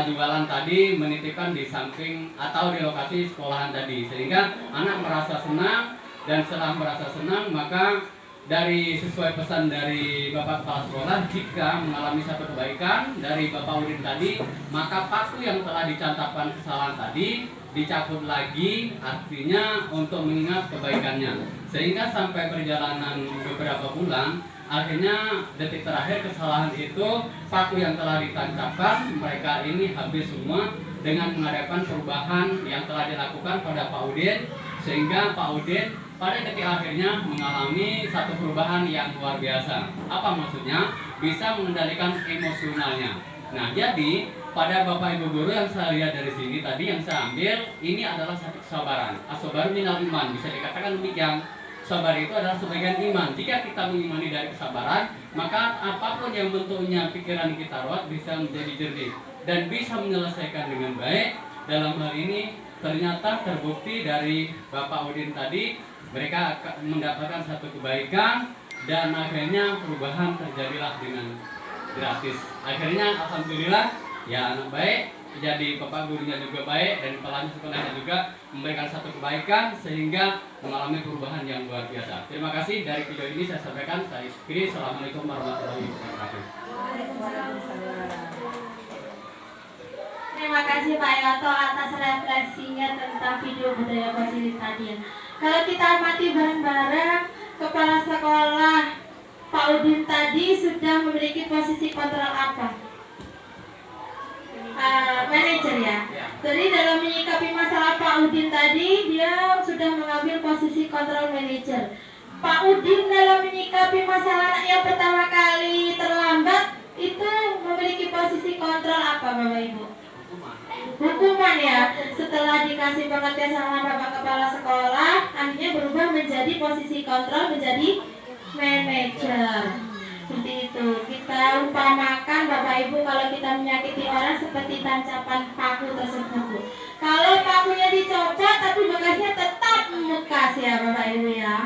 jualan tadi, menitipkan di samping atau di lokasi sekolahan tadi, sehingga anak merasa senang. Dan setelah merasa senang, maka dari sesuai pesan dari Bapak Kepala Sekolah, jika mengalami satu kebaikan dari Bapak Udin tadi, maka paku yang telah dicatatkan kesalahan tadi dicabut lagi, artinya untuk mengingat kebaikannya. Sehingga sampai perjalanan beberapa bulan, akhirnya detik terakhir kesalahan itu, paku yang telah ditancapkan mereka ini habis semua dengan mengadakan perubahan yang telah dilakukan pada Pak Udin, sehingga Pak Udin pada detik akhirnya mengalami satu perubahan yang luar biasa. Apa maksudnya? Bisa mengendalikan emosionalnya. Nah, jadi pada Bapak Ibu guru yang saya lihat dari sini tadi yang saya ambil, ini adalah satu kesabaran. As-sabaru minal iman, bisa dikatakan demikian. Sabar itu adalah sebagian iman. Jika kita mengimani dari kesabaran, maka apapun yang bentuknya pikiran kita rawat bisa menjadi jernih dan bisa menyelesaikan dengan baik. Dalam hal ini ternyata terbukti dari Bapak Udin tadi, mereka mendapatkan satu kebaikan dan akhirnya perubahan terjadilah dengan gratis. Akhirnya alhamdulillah ya anak baik, jadi bapak gurunya juga baik dan kepala sekolahnya juga memberikan satu kebaikan sehingga mengalami perubahan yang luar biasa. Terima kasih dari video ini saya sampaikan. Saya akhiri. Assalamualaikum warahmatullahi wabarakatuh. Terima kasih Pak Yoto atas refleksinya tentang video budaya positif tadi. Kalau kita amati bareng-bareng, kepala sekolah Pak Udin tadi sudah memiliki posisi kontrol apa? Manajer ya. Jadi dalam menyikapi masalah Pak Udin tadi, dia sudah mengambil posisi kontrol manajer. Pak Udin dalam menyikapi masalah anak yang pertama kali terlambat itu memiliki posisi kontrol apa, Bapak Ibu? Hukuman ya. Setelah dikasih pengertian sama Bapak Kepala Sekolah, akhirnya berubah menjadi posisi kontrol, menjadi manajer. Seperti itu. Kita umpamakan Bapak Ibu, kalau kita menyakiti orang seperti tancapan paku tersebut, Bu. Kalau pakunya dicopot tapi bekasnya tetap membekas ya Bapak Ibu ya.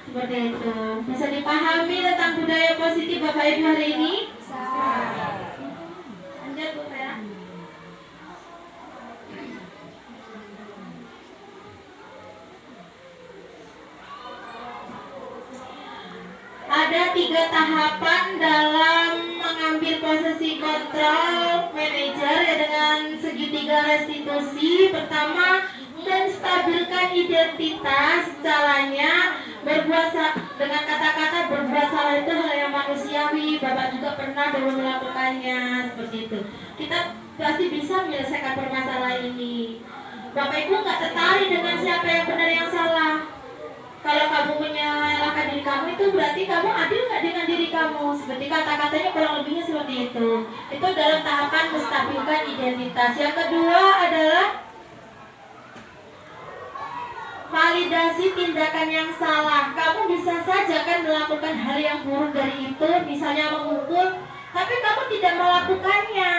Seperti itu. Bisa dipahami tentang budaya positif Bapak Ibu hari ini? Lanjut Bu Vera. Ada 3 tahapan dalam mengambil posisi kontrol manajer ya, dengan segitiga restitusi. Pertama, menstabilkan identitas. Caranya dengan kata-kata berbuat salah itu hal yang manusiawi. Bapak juga pernah belum melakukannya seperti itu. Kita pasti bisa menyelesaikan permasalahan ini. Bapak Ibu nggak tertarik dengan siapa yang benar yang salah. Kalau kamu menyalahkan diri kamu, itu berarti kamu adil nggak dengan diri kamu. Seperti kata-katanya kurang lebihnya seperti itu. Itu dalam tahapan menstabilkan identitas. Yang kedua adalah validasi tindakan yang salah. Kamu bisa saja kan melakukan hal yang buruk dari itu, misalnya memukul, tapi kamu tidak melakukannya.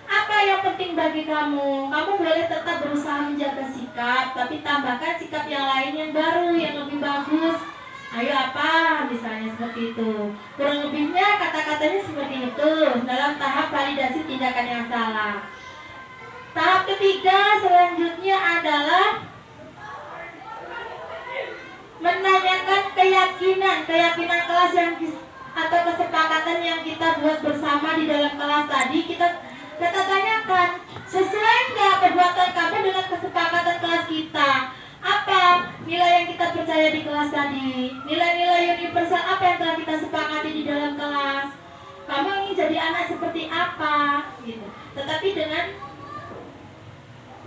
Apa yang penting bagi kamu? Kamu boleh tetap berusaha menjaga sikap, tapi tambahkan sikap yang lain yang baru, yang lebih bagus. Ayo apa? Misalnya seperti itu. Kurang lebihnya kata-katanya seperti itu dalam tahap validasi tindakan yang salah. Tahap ketiga selanjutnya adalah menanyakan keyakinan kelas yang atau kesepakatan yang kita buat bersama di dalam kelas tadi. Kita tanyakan, sesuai nggak perbuatan kamu dengan kesepakatan kelas kita? Apa nilai yang kita percaya di kelas tadi? Nilai-nilai universal apa yang telah kita sepakati di dalam kelas? Kamu ingin jadi anak seperti apa? Gitu. Tetapi dengan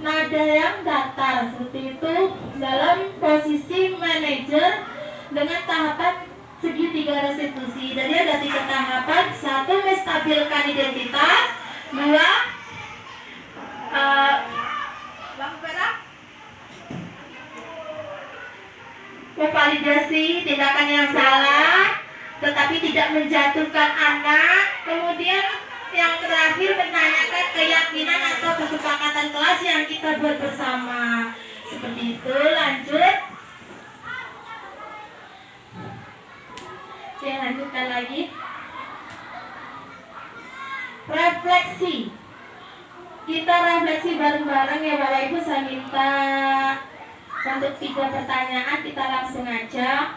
nada yang datar seperti itu dalam posisi manajer dengan tahapan segitiga restitusi. Jadi ada 3 tahapan. 1, menstabilkan identitas. 2, Bang Vera, memvalidasi tindakan yang salah tetapi tidak menjatuhkan anak. Kemudian yang terakhir menanyakan keyakinan atau kesepakatan kelas yang kita buat bersama. Seperti itu. Lanjut. Oke, lanjutkan lagi. Refleksi. Kita refleksi bareng-bareng ya Bapak Ibu. Saya minta untuk 3 pertanyaan, kita langsung aja.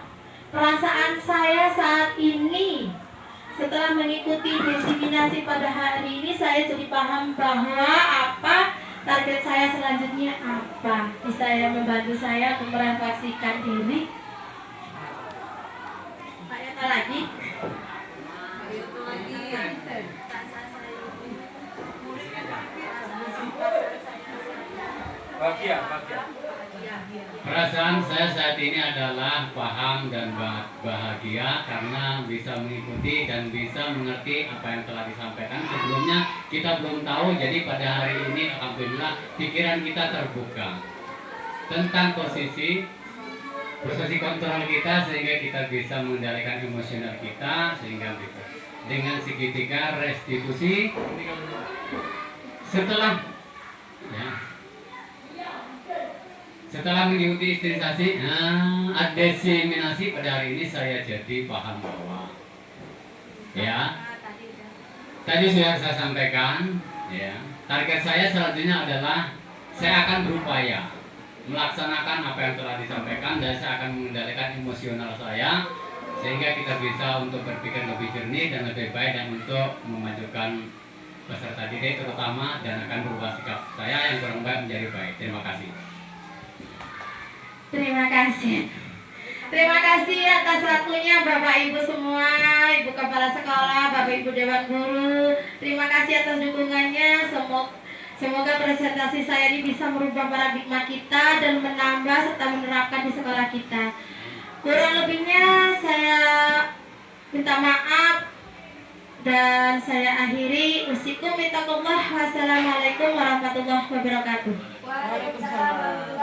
Perasaan saya saat ini setelah mengikuti diseminasi pada hari ini, saya jadi paham bahwa apa target saya selanjutnya apa. Bisa ya membantu saya untuk merefleksikan diri. Apa lagi? Bahagia. Perasaan saya saat ini adalah paham dan bahagia karena bisa mengikuti dan bisa mengerti apa yang telah disampaikan. Sebelumnya kita belum tahu, jadi pada hari ini alhamdulillah pikiran kita terbuka tentang posisi kontrol kita, sehingga kita bisa mengendalikan emosional kita, sehingga bisa dengan segitiga restitusi setelah mengikuti diseminasi pada hari ini, saya jadi paham bahwa ya tadi sudah saya sampaikan ya, target saya selanjutnya adalah saya akan berupaya melaksanakan apa yang telah disampaikan dan saya akan mengendalikan emosional saya sehingga kita bisa untuk berpikir lebih jernih dan lebih baik dan untuk memajukan peserta didik terutama, dan akan berubah sikap saya yang kurang baik menjadi baik. Terima kasih. Terima kasih. Terima kasih atas waktunya Bapak Ibu semua, Ibu Kepala Sekolah, Bapak Ibu Dewan Guru. Terima kasih atas dukungannya. Semoga presentasi saya ini bisa merubah paradigma kita dan menambah serta menerapkan di sekolah kita. Kurang lebihnya saya minta maaf dan saya akhiri. Wassalamualaikum warahmatullahi wabarakatuh. Waalaikumsalam.